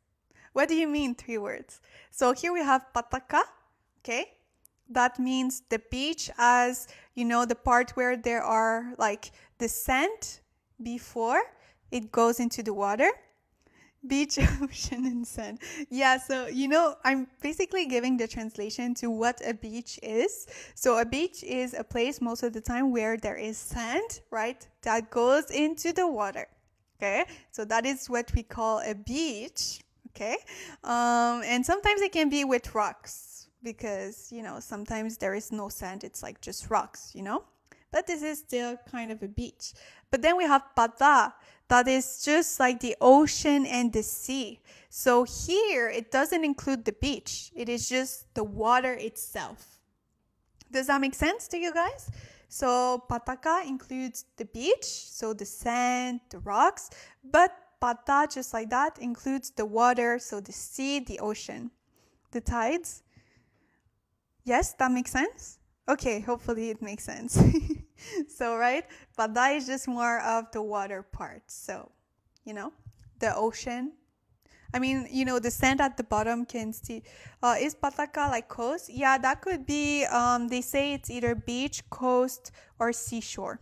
Speaker 1: What do you mean 3 words? So here we have pataka, okay? That means the beach, as you know, the part where there are like the sand before it goes into the water. Beach, ocean, and sand. Yeah, so you know, I'm basically giving the translation to what a beach is. So a beach is a place most of the time where there is sand, right? That goes into the water. Okay, so that is what we call a beach. Okay, and sometimes it can be with rocks, because, you know, sometimes there is no sand, it's like just rocks, you know? But this is still kind of a beach. But then we have bada, that is just like the ocean and the sea. So here, it doesn't include the beach. It is just the water itself. Does that make sense to you guys? So pataka includes the beach, so the sand, the rocks. But bada, just like that, includes the water, so the sea, the ocean, the tides. Yes, that makes sense? Okay, hopefully it makes sense. So, right? Bada is just more of the water part. So, you know, the ocean. I mean, you know, the sand at the bottom can see. Is pataka like coast? Yeah, that could be, they say it's either beach, coast, or seashore.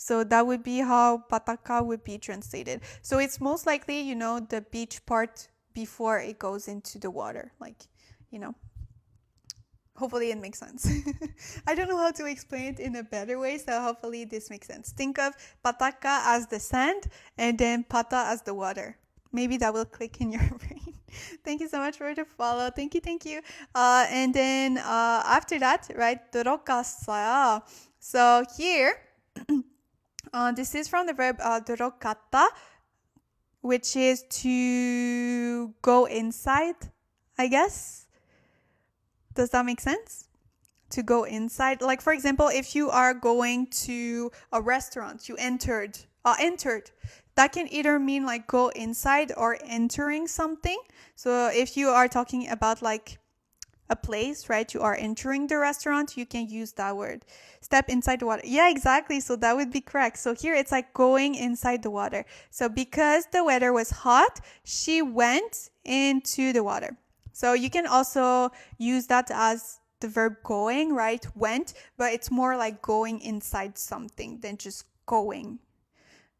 Speaker 1: So that would be how 바닷가 would be translated. So it's most likely, the beach part before it goes into the water. Like, hopefully it makes sense. I don't know how to explain it in a better way, so hopefully this makes sense. Think of 바닷가 as the sand and then 바다 as the water. Maybe that will click in your brain. Thank you so much for the follow. Thank you. And then after that, right, 들어갔어요. So here, this is from the verb 들어갔다, which is to go inside, I guess. Does that make sense? To go inside. Like, for example, if you are going to a restaurant, you entered. That can either mean like go inside or entering something. So if you are talking about like a place, right? You are entering the restaurant, you can use that word. Step inside the water. Yeah, exactly. So that would be correct. So here it's like going inside the water. So because the weather was hot, she went into the water. So you can also use that as the verb going, right? Went, but it's more like going inside something than just going.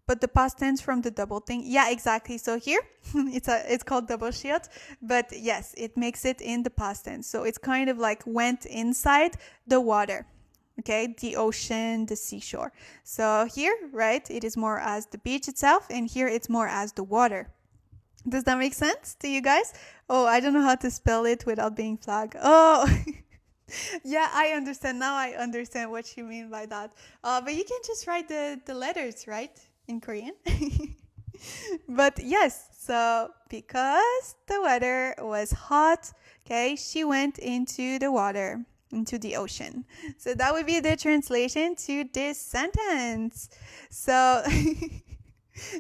Speaker 1: But the past tense from the double thing. Yeah, exactly. So here it's called double shield, but yes, it makes it in the past tense. So it's kind of like went inside the water. Okay, the ocean, the seashore. So here, right, it is more as the beach itself, and here it's more as the water. Does that make sense to you guys? Oh, I don't know how to spell it without being flagged. Oh, yeah, I understand. Now I understand what you mean by that. But you can just write the letters, right? In Korean. But yes, so because the weather was hot, okay, she went into the water, into the ocean. So that would be the translation to this sentence. So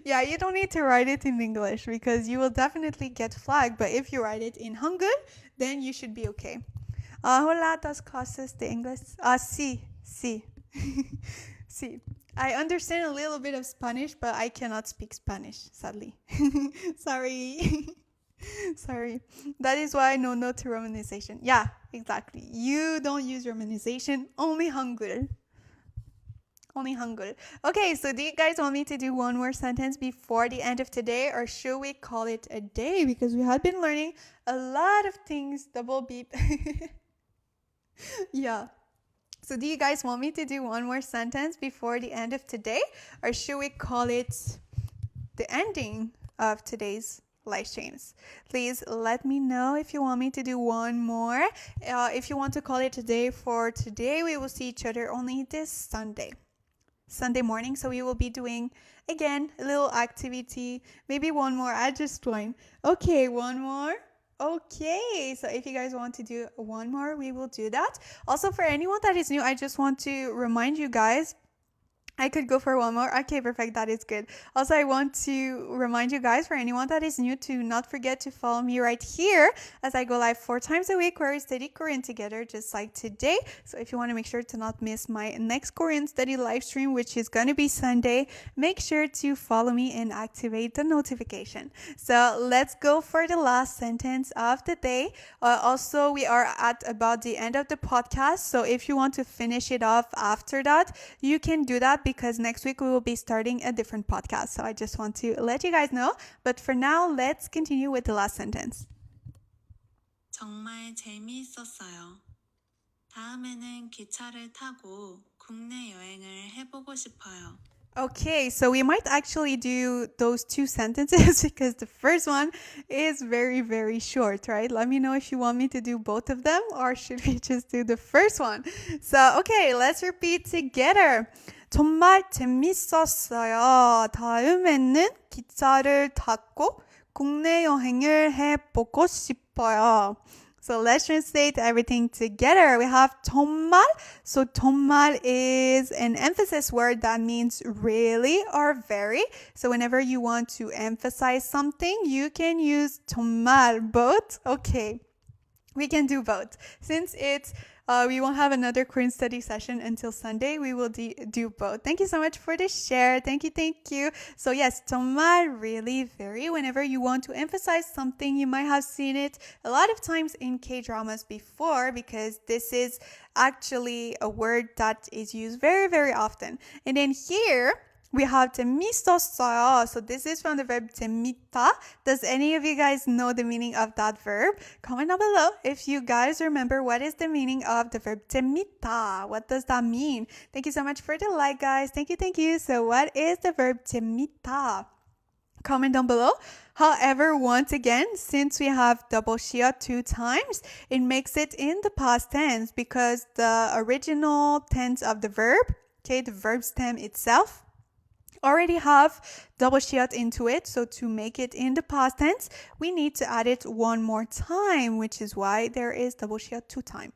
Speaker 1: yeah, you don't need to write it in English because you will definitely get flagged. But if you write it in Hangul, then you should be okay. Hola, das clases de inglés? Sí. Sí. I understand a little bit of Spanish, but I cannot speak Spanish, sadly. Sorry. Sorry. That is why no to romanization. Yeah, exactly. You don't use romanization, only Hangul. Only Hangul. Okay, so do you guys want me to do one more sentence before the end of today, or should we call it a day? Because we had been learning a lot of things. Double beep. Yeah. So do you guys want me to do one more sentence before the end of today, or should we call it the ending of today's live streams? Please let me know if you want me to do one more. If you want to call it a day for today, we will see each other only this Sunday morning. So we will be doing, again, a little activity. Maybe one more. I just joined. Okay, one more. Okay, so if you guys want to do one more, we will do that. Also, for anyone that is new, I just want to remind you guys, I could go for one more. Okay, perfect. That is good. Also, I want to remind you guys, for anyone that is new, to not forget to follow me right here as I go live 4 times a week where we study Korean together, just like today. So if you want to make sure to not miss my next Korean study live stream, which is going to be Sunday, make sure to follow me and activate the notification. So let's go for the last sentence of the day. Also, we are at about the end of the podcast. So if you want to finish it off after that, you can do that, because next week we will be starting a different podcast. So I just want to let you guys know. But for now, let's continue with the last sentence.
Speaker 2: 정말 재미있었어요. 다음에는 기차를 타고 국내 여행을 해보고 싶어요.
Speaker 1: Okay, so we might actually do those 2 sentences because the first one is very, very short, right? Let me know if you want me to do both of them, or should we just do the first one? So, okay, let's repeat together. 정말 재밌었어요. 다음에는 기차를 타고 국내 여행을 해보고 싶어요. So let's translate everything together. We have 정말. So 정말 is an emphasis word that means really or very. So whenever you want to emphasize something, you can use 정말. Both? Okay. We can do both. Since it's we won't have another Korean study session until Sunday. We will do both. Thank you so much for the share. Thank you, thank you. So yes, 정말, really, very. Whenever you want to emphasize something, you might have seen it a lot of times in K-dramas before, because this is actually a word that is used very, very often. And then here we have 재밌었어요. So this is from the verb 재밌다. Does any of you guys know the meaning of that verb? Comment down below if you guys remember what is the meaning of the verb 재밌다. What does that mean? Thank you so much for the like, guys. Thank you, thank you. So what is the verb 재밌다? Comment down below. However, once again, since we have double 시어 2 times, it makes it in the past tense, because the original tense of the verb, okay, the verb stem itself, already have double 시옷 into it. So to make it in the past tense, we need to add it one more time, which is why there is double 시옷 2 times.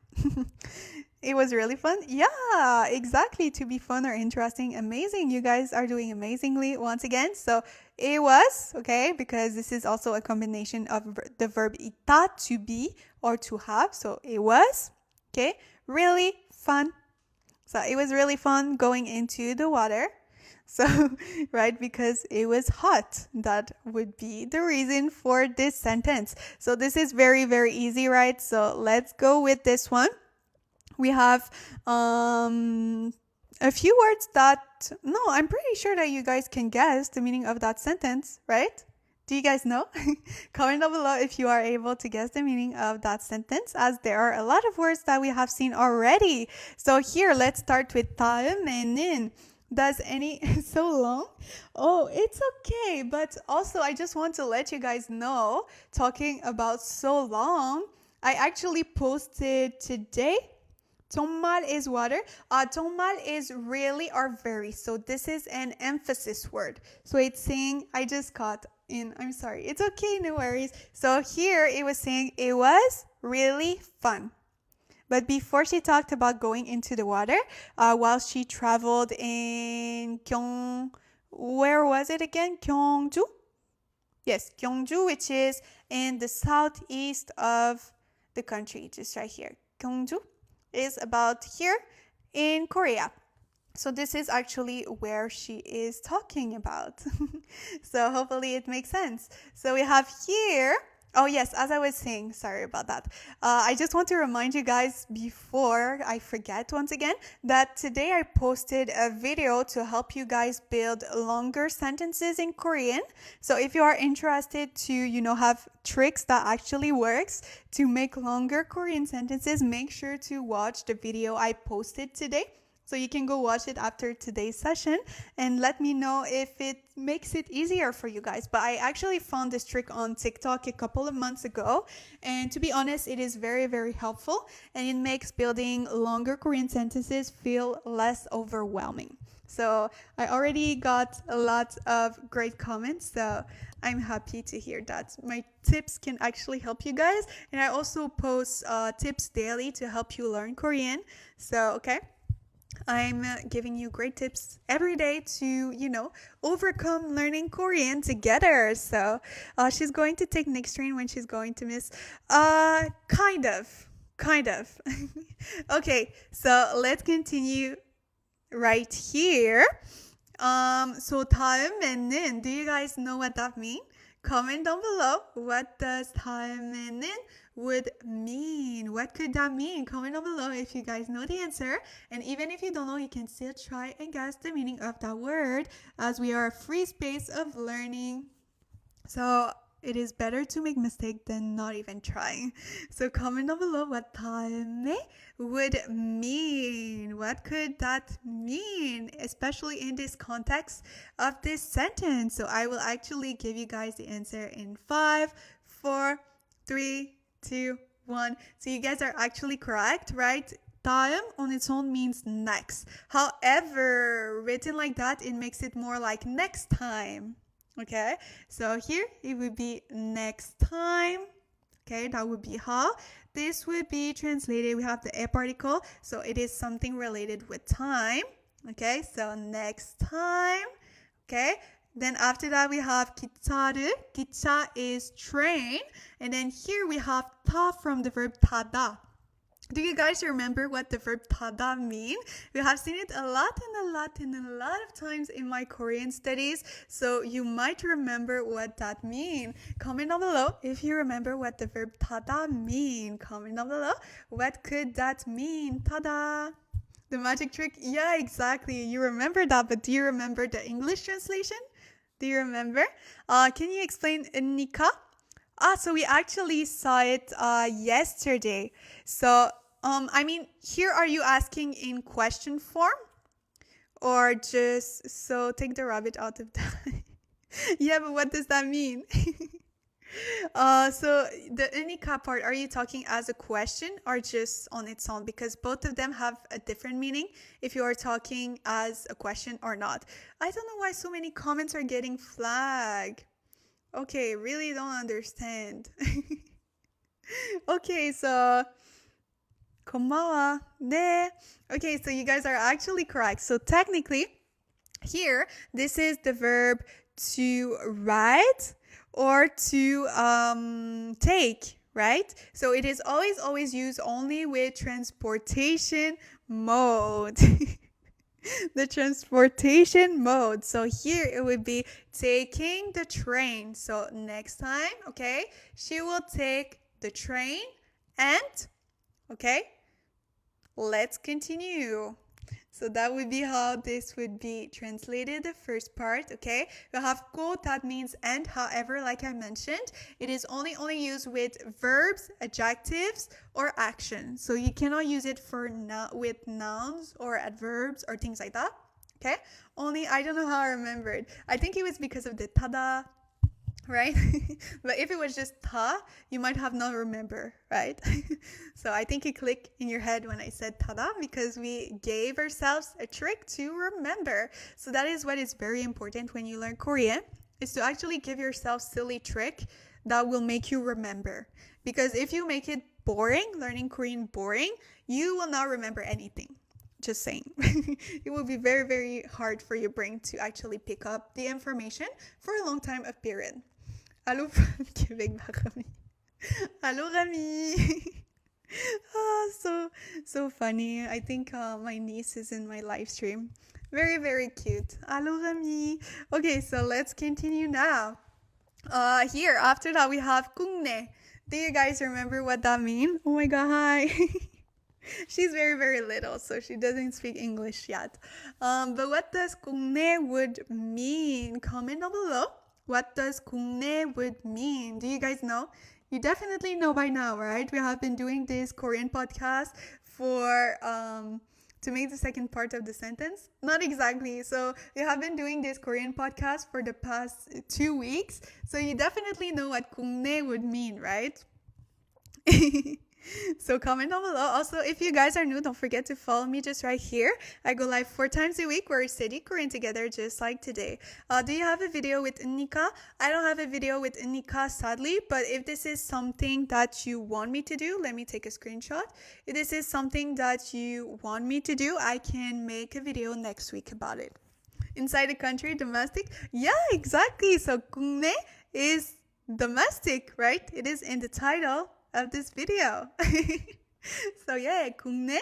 Speaker 1: It was really fun. Yeah, exactly. To be fun or interesting, amazing. You guys are doing amazingly once again. So it was, okay, because this is also a combination of the verb 있다, to be or to have. So it was, okay, really fun. So it was really fun going into the water. So, right, because it was hot. That would be the reason for this sentence. So this is very, very easy, right? So let's go with this one. We have a few words that, no, I'm pretty sure that you guys can guess the meaning of that sentence, right? Do you guys know? Comment down below if you are able to guess the meaning of that sentence, as there are a lot of words that we have seen already. So here, let's start with 다음에는. Does any so long? Oh, it's okay. But also, I just want to let you guys know, talking about so long, I actually posted today. 정말 is water. 정말 is really or very. So this is an emphasis word. So it's saying, I just caught in, I'm sorry. It's okay, no worries. So here it was saying it was really fun. But before she talked about going into the water, while she traveled in where was it again? Gyeongju? Yes, Gyeongju, which is in the southeast of the country, just right here. Gyeongju is about here in Korea. So this is actually where she is talking about. So hopefully it makes sense. So we have here, oh yes, as I was saying, sorry about that. I just want to remind you guys before I forget once again that today I posted a video to help you guys build longer sentences in Korean. So if you are interested to, have tricks that actually works to make longer Korean sentences, make sure to watch the video I posted today. So you can go watch it after today's session and let me know if it makes it easier for you guys. But I actually found this trick on TikTok a couple of months ago. And to be honest, it is very, very helpful. And it makes building longer Korean sentences feel less overwhelming. So I already got a lot of great comments. So I'm happy to hear that my tips can actually help you guys. And I also post tips daily to help you learn Korean. So, okay. I'm giving you great tips every day to, overcome learning Korean together. So she's going to take next train when she's going to miss. Kind of. Okay, so let's continue right here. So 다음에는, do you guys know what that means? Comment down below. What does 다음에는 would mean? What could that mean? Comment down below if you guys know the answer. And even if you don't know, you can still try and guess the meaning of that word, as we are a free space of learning. So it is better to make mistake than not even trying. So comment down below what 다음에 would mean. What could that mean? Especially in this context of this sentence. So I will actually give you guys the answer in 5, 4, 3, 2, 1. So you guys are actually correct, right? 다음 on its own means next. However, written like that, it makes it more like next time. Okay, so here it would be next time. Okay, that would be how. This would be translated. We have the 에 particle, so it is something related with time. Okay, so next time. Okay, then after that we have 기차를. 기차 is train, and then here we have 타 from the verb 타다. Do you guys remember what the verb tada mean? We have seen it a lot of times in my Korean studies, so you might remember what that mean. Comment down below if you remember what the verb tada mean. Comment down below what could that mean. Tada! The magic trick? Yeah, exactly. You remember that, but do you remember the English translation? Do you remember? Can you explain nika? So we actually saw it yesterday. So, here are you asking in question form? Or just, so take the rabbit out of that. Yeah, but what does that mean? So the unika part, are you talking as a question or just on its own? Because both of them have a different meaning if you are talking as a question or not. I don't know why so many comments are getting flagged. Okay, really don't understand. Okay, so 고마워. 네. Okay, so you guys are actually correct. So technically, here, this is the verb to ride or to take, right? So it is always used only with transportation mode. The transportation mode. So here it would be taking the train. So next time, okay, she will take the train and, okay, let's continue. So that would be how this would be translated, the first part, okay? We have go, that means and. However, like I mentioned, it is only used with verbs, adjectives, or actions. So you cannot use it for with nouns or adverbs or things like that, okay? Only, I don't know how I remembered. I think it was because of the tada, right? But if it was just ta, you might have not remember, right? So I think it clicked in your head when I said tada because we gave ourselves a trick to remember. So that is what is very important when you learn Korean, is to actually give yourself silly trick that will make you remember. Because if you make it boring, learning Korean boring, you will not remember anything. Just saying. It will be very, very hard for your brain to actually pick up the information for a long time of period. Allô from Québec ba kami? Allô Rami? So funny. I think my niece is in my live stream. Very, very cute. Allô Rami? Okay, so let's continue now. Here, after that, we have 국내. Do you guys remember what that means? Oh my god, hi. She's very, very little, so she doesn't speak English yet. But what does 국내 would mean? Comment down below. What does 국내 would mean? Do you guys know? You definitely know by now, right? We have been doing this Korean podcast for to make the second part of the sentence. Not exactly. So we have been doing this Korean podcast for the past 2 weeks. So you definitely know what 국내 would mean, right? So comment down below. Also, if you guys are new, don't forget to follow me just right here. I go live 4 times a week where we study Korean together just like today. Do you have a video with Nika? I don't have a video with Nika, sadly, but if this is something that you want me to do, let me take a screenshot. If this is something that you want me to do, I can make a video next week about it. Inside the country, domestic? Yeah, exactly. So 국내 is domestic, right? It is in the title of this video. So yeah, 국내,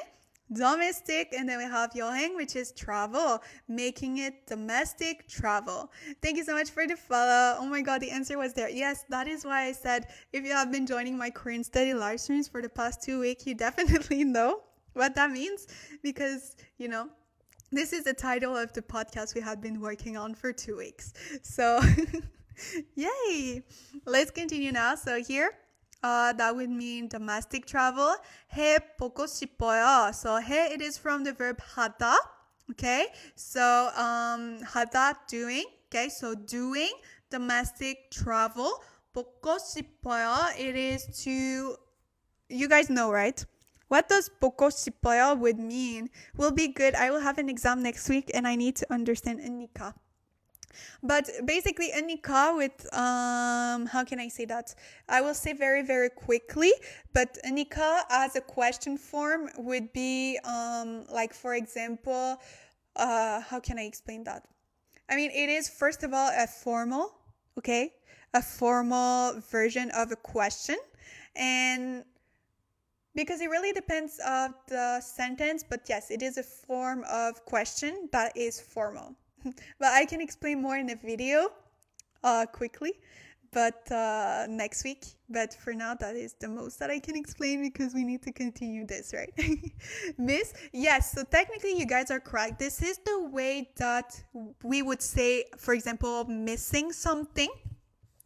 Speaker 1: domestic, and then we have 여행, which is travel, making it domestic travel. Thank you so much for the follow. Oh my god, the answer was there. Yes, that is why I said if you have been joining my Korean study live streams for the past 2 weeks, you definitely know what that means, because you know this is the title of the podcast we have been working on for 2 weeks. So yay, let's continue now. So here that would mean domestic travel. 해 보고 싶어요. So 해, it is from the verb 하다. Okay, so 하다, doing. Okay, so doing domestic travel. 보고 싶어요, it is to, you guys know, right? What does 보고 싶어요 would mean? Will be good. I will have an exam next week and I need to understand Nika. But basically, Anika with, how can I say that? I will say very, very quickly, but Anika as a question form would be, like, for example, how can I explain that? I mean, it is, first of all, a formal, okay? A formal version of a question. And Because it really depends of the sentence, but yes, it is a form of question that is formal. But I can explain more in a video quickly, but next week. But for now, that is the most that I can explain because we need to continue this, right? Miss? Yes, so technically you guys are correct. This is the way that we would say, for example, missing something.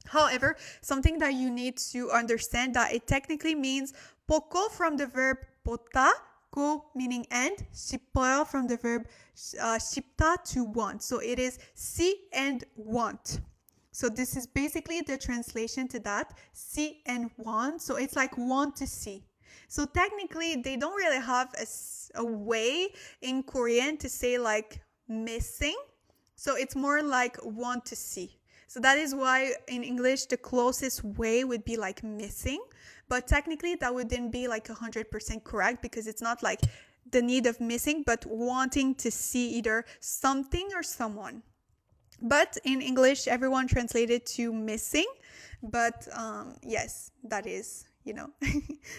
Speaker 1: However, something that you need to understand that it technically means poco from the verb pota, go meaning and, 싶어요 from the verb 싶다 to want. So it is see and want. So this is basically the translation to that, see and want. So it's like want to see. So technically, they don't really have a way in Korean to say like missing. So it's more like want to see. So that is why in English, the closest way would be like missing. But technically, that wouldn't be like 100% correct because it's not like the need of missing, but wanting to see either something or someone. But in English, everyone translated to missing. But yes, that is,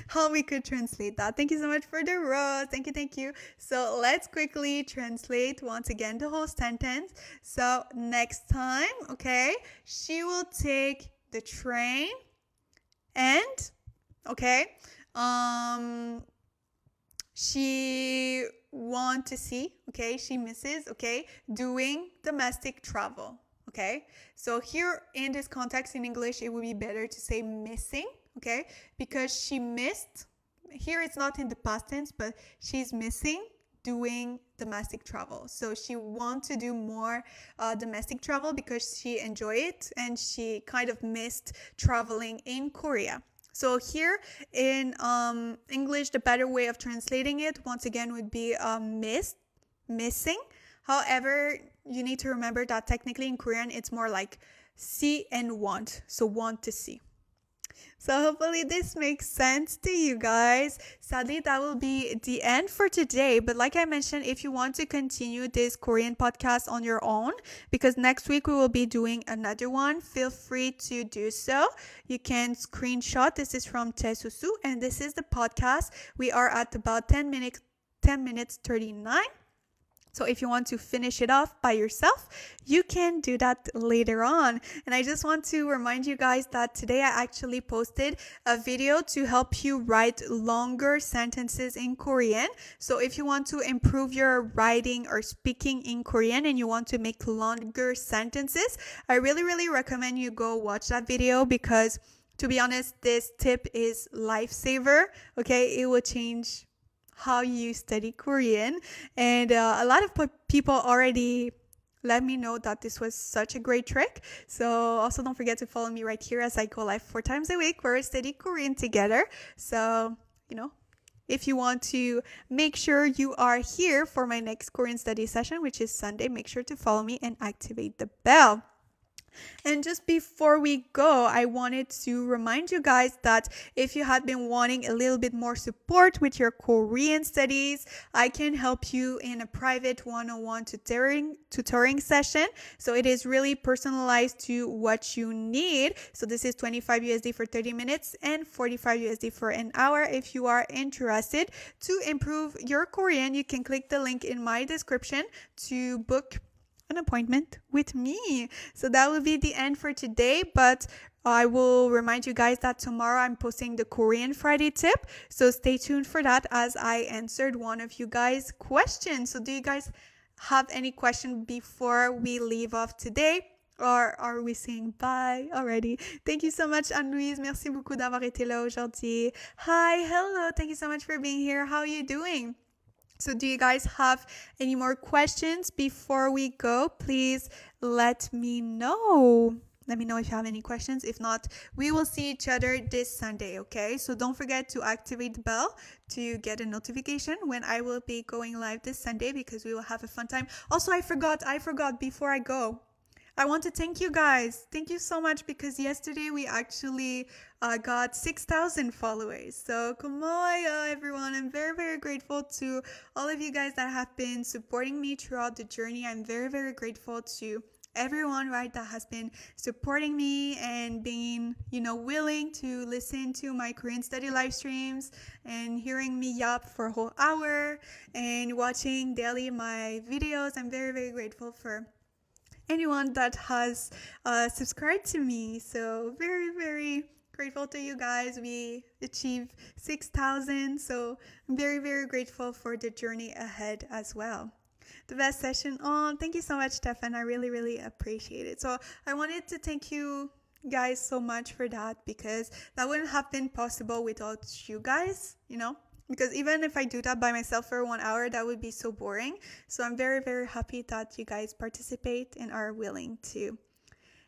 Speaker 1: how we could translate that. Thank you so much for the rose. Thank you, thank you. So let's quickly translate once again the whole sentence. So next time, okay, she will take the train and, okay, she want to see, okay, she misses, okay, doing domestic travel, okay. So here in this context in English, it would be better to say missing, okay, because she missed, here it's not in the past tense, but she's missing doing domestic travel. So she wants to do more domestic travel because she enjoyed it and she kind of missed traveling in Korea. So here in English, the better way of translating it, once again, would be missing. However, you need to remember that technically in Korean, it's more like see and want. So want to see. So hopefully this makes sense to you guys. Sadly, that will be the end for today. But like I mentioned, if you want to continue this Korean podcast on your own, because next week we will be doing another one, feel free to do so. You can screenshot. This is from Tesusu, and this is the podcast. We are at about 10 minutes 39. So if you want to finish it off by yourself, you can do that later on. And I just want to remind you guys that today I actually posted a video to help you write longer sentences in Korean. So if you want to improve your writing or speaking in Korean and you want to make longer sentences, I really, really recommend you go watch that video because, to be honest, this tip is lifesaver. Okay, it will change how you study Korean, and a lot of people already let me know that this was such a great trick. So also don't forget to follow me right here as I go live 4 times a week where I study Korean together. So if you want to make sure you are here for my next Korean study session, which is Sunday, make sure to follow me and activate the bell. And just before we go, I wanted to remind you guys that if you had been wanting a little bit more support with your Korean studies, I can help you in a private one-on-one tutoring session. So it is really personalized to what you need. So this is 25 USD for 30 minutes and 45 USD for an hour. If you are interested to improve your Korean, you can click the link in my description to book an appointment with me. So that will be the end for today, but I will remind you guys that tomorrow I'm posting the Korean Friday tip. So stay tuned for that as I answered one of you guys' questions. So do you guys have any question before we leave off today? Or are we saying bye already? Thank you so much, Anne-Louise. Merci beaucoup d'avoir été là aujourd'hui. Hi, hello. Thank you so much for being here. How are you doing? So do you guys have any more questions before we go? Please let me know. Let me know if you have any questions. If not, we will see each other this Sunday, okay? So don't forget to activate the bell to get a notification when I will be going live this Sunday because we will have a fun time. Also, I forgot before I go. I want to thank you guys. Thank you so much because yesterday we actually got 6,000 followers. So kumoya, everyone. I'm very, very grateful to all of you guys that have been supporting me throughout the journey. I'm very, very grateful to everyone, right, that has been supporting me and being, willing to listen to my Korean study live streams and hearing me yap for a whole hour and watching daily my videos. I'm very, very grateful for anyone that has subscribed to me. So very, very grateful to you guys. We achieved 6,000. So I'm very, very grateful for the journey ahead as well. The best session. Oh, thank you so much, Stefan. I really, really appreciate it. So I wanted to thank you guys so much for that, because that wouldn't have been possible without you guys, because even if I do that by myself for 1 hour, that would be so boring. So I'm very, very happy that you guys participate and are willing to.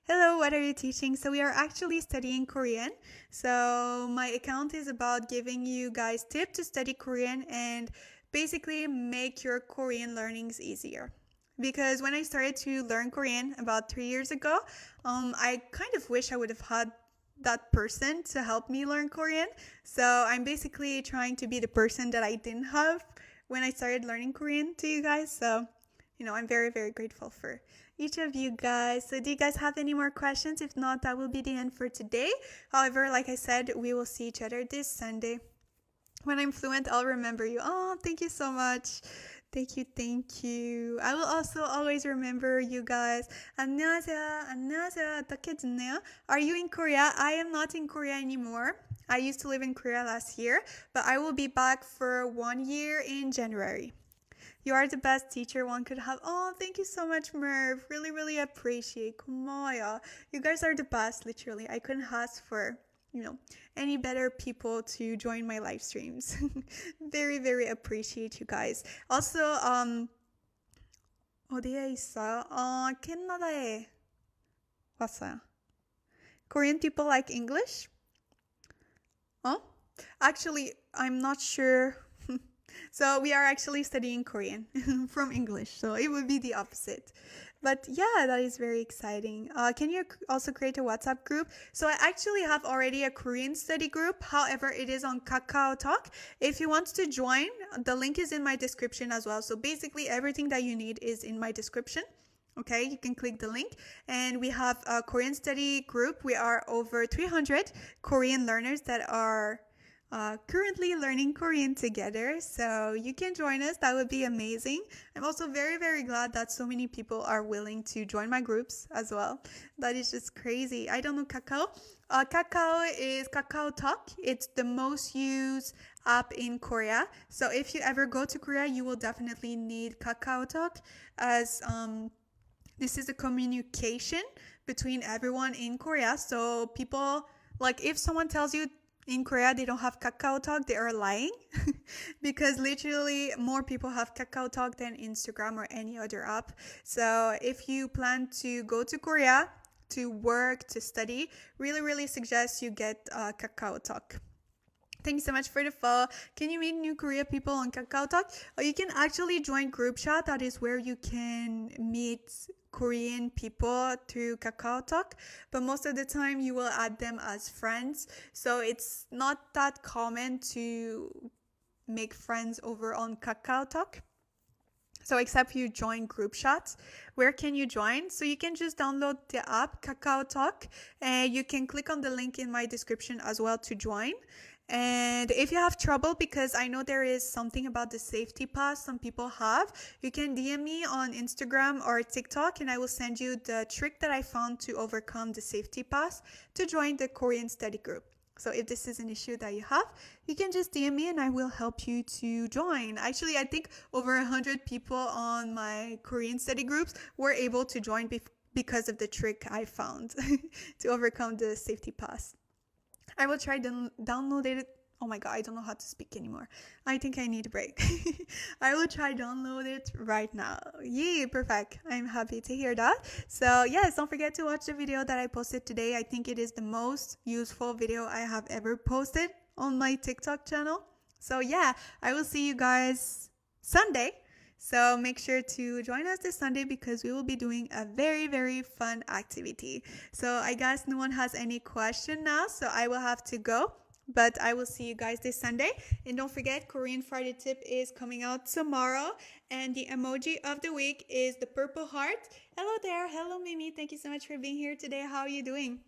Speaker 1: Hello, what are you teaching? So we are actually studying Korean. So my account is about giving you guys tips to study Korean and basically make your Korean learnings easier. Because when I started to learn Korean about 3 years ago, I kind of wish I would have had that person to help me learn Korean. So I'm basically trying to be the person that I didn't have when I started learning Korean to you guys. So, I'm very, very grateful for each of you guys. So do you guys have any more questions? If not, that will be the end for today. However, like I said, we will see each other this Sunday. When I'm fluent, I'll remember you. Oh, thank you so much. Thank you. I will also always remember you guys. 안녕하세요. 어떻게 지내요? Are you in Korea? I am not in Korea anymore. I used to live in Korea last year, but I will be back for 1 year in January. You are the best teacher one could have. Oh, thank you so much, Merv. Really, really appreciate. 고마워요. You guys are the best, literally. I couldn't ask for any better people to join my live streams. Very, very appreciate you guys. Also, 어디에 있어요? 캐나다에 왔어요. Korean people like English? Actually, I'm not sure. So we are actually studying Korean from English. So it would be the opposite. But yeah, that is very exciting. Can you also create a WhatsApp group? So I actually have already a Korean study group. However, it is on Kakao Talk. If you want to join, the link is in my description as well. So basically everything that you need is in my description. Okay, you can click the link. And we have a Korean study group. We are over 300 Korean learners that are currently learning Korean together, so you can join us. That would be amazing. I'm also very, very glad that so many people are willing to join my groups as well. That is just crazy. I don't know Kakao. Kakao is Kakao Talk. It's the most used app in Korea. So if you ever go to Korea, you will definitely need Kakao Talk, as this is a communication between everyone in Korea. So people, like, if someone tells you in Korea they don't have Kakao Talk, they are lying. Because literally more people have Kakao Talk than Instagram or any other app. So if you plan to go to Korea to work, to study, really, really suggest you get Kakao Talk. Thank you so much for the follow. Can you meet new Korea people on Kakao Talk? Or you can actually join group chat. That is where you can meet Korean people through Kakao Talk. But most of the time you will add them as friends. So it's not that common to make friends over on Kakao Talk. So except you join group chats. Where can you join? So you can just download the app Kakao Talk, and you can click on the link in my description as well to join. And if you have trouble, because I know there is something about the safety pass some people have, you can DM me on Instagram or TikTok, and I will send you the trick that I found to overcome the safety pass to join the Korean study group. So if this is an issue that you have, you can just DM me and I will help you to join. Actually, I think over 100 people on my Korean study groups were able to join because of the trick I found to overcome the safety pass. I will try to download it. Oh my god, I don't know how to speak anymore. I think I need a break. I will try download it right now. Yay, perfect. I'm happy to hear that. So yes, don't forget to watch the video that I posted today. I think it is the most useful video I have ever posted on my TikTok channel. So yeah, I will see you guys Sunday. So make sure to join us this Sunday because we will be doing a very, very fun activity. So I guess no one has any question now, so I will have to go. But I will see you guys this Sunday. And don't forget, Korean Friday tip is coming out tomorrow. And the emoji of the week is the purple heart. Hello there. Hello, Mimi. Thank you so much for being here today. How are you doing?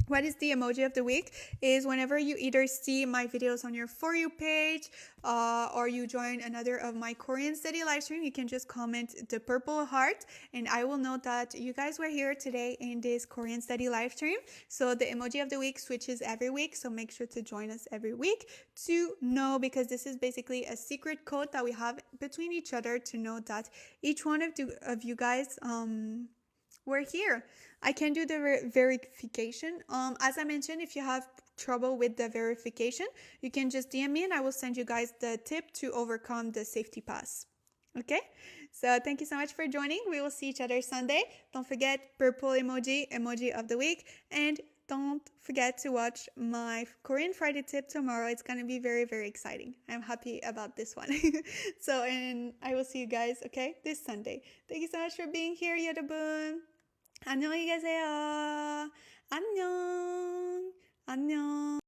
Speaker 1: What is the emoji of the week is whenever you either see my videos on your For You page or you join another of my Korean study live stream, you can just comment the purple heart and I will know that you guys were here today in this Korean study live stream. So the emoji of the week switches every week, so make sure to join us every week to know, because this is basically a secret code that we have between each other to know that each one of you guys we're here. I can do the verification. As I mentioned, if you have trouble with the verification, you can just DM me and I will send you guys the tip to overcome the safety pass. Okay? So thank you so much for joining. We will see each other Sunday. Don't forget purple emoji of the week, and don't forget to watch my Korean Friday tip tomorrow. It's going to be very, very exciting. I'm happy about this one. So, and I will see you guys, okay, this Sunday. Thank you so much for being here, 여러분. 안녕히 계세요. 안녕. 안녕.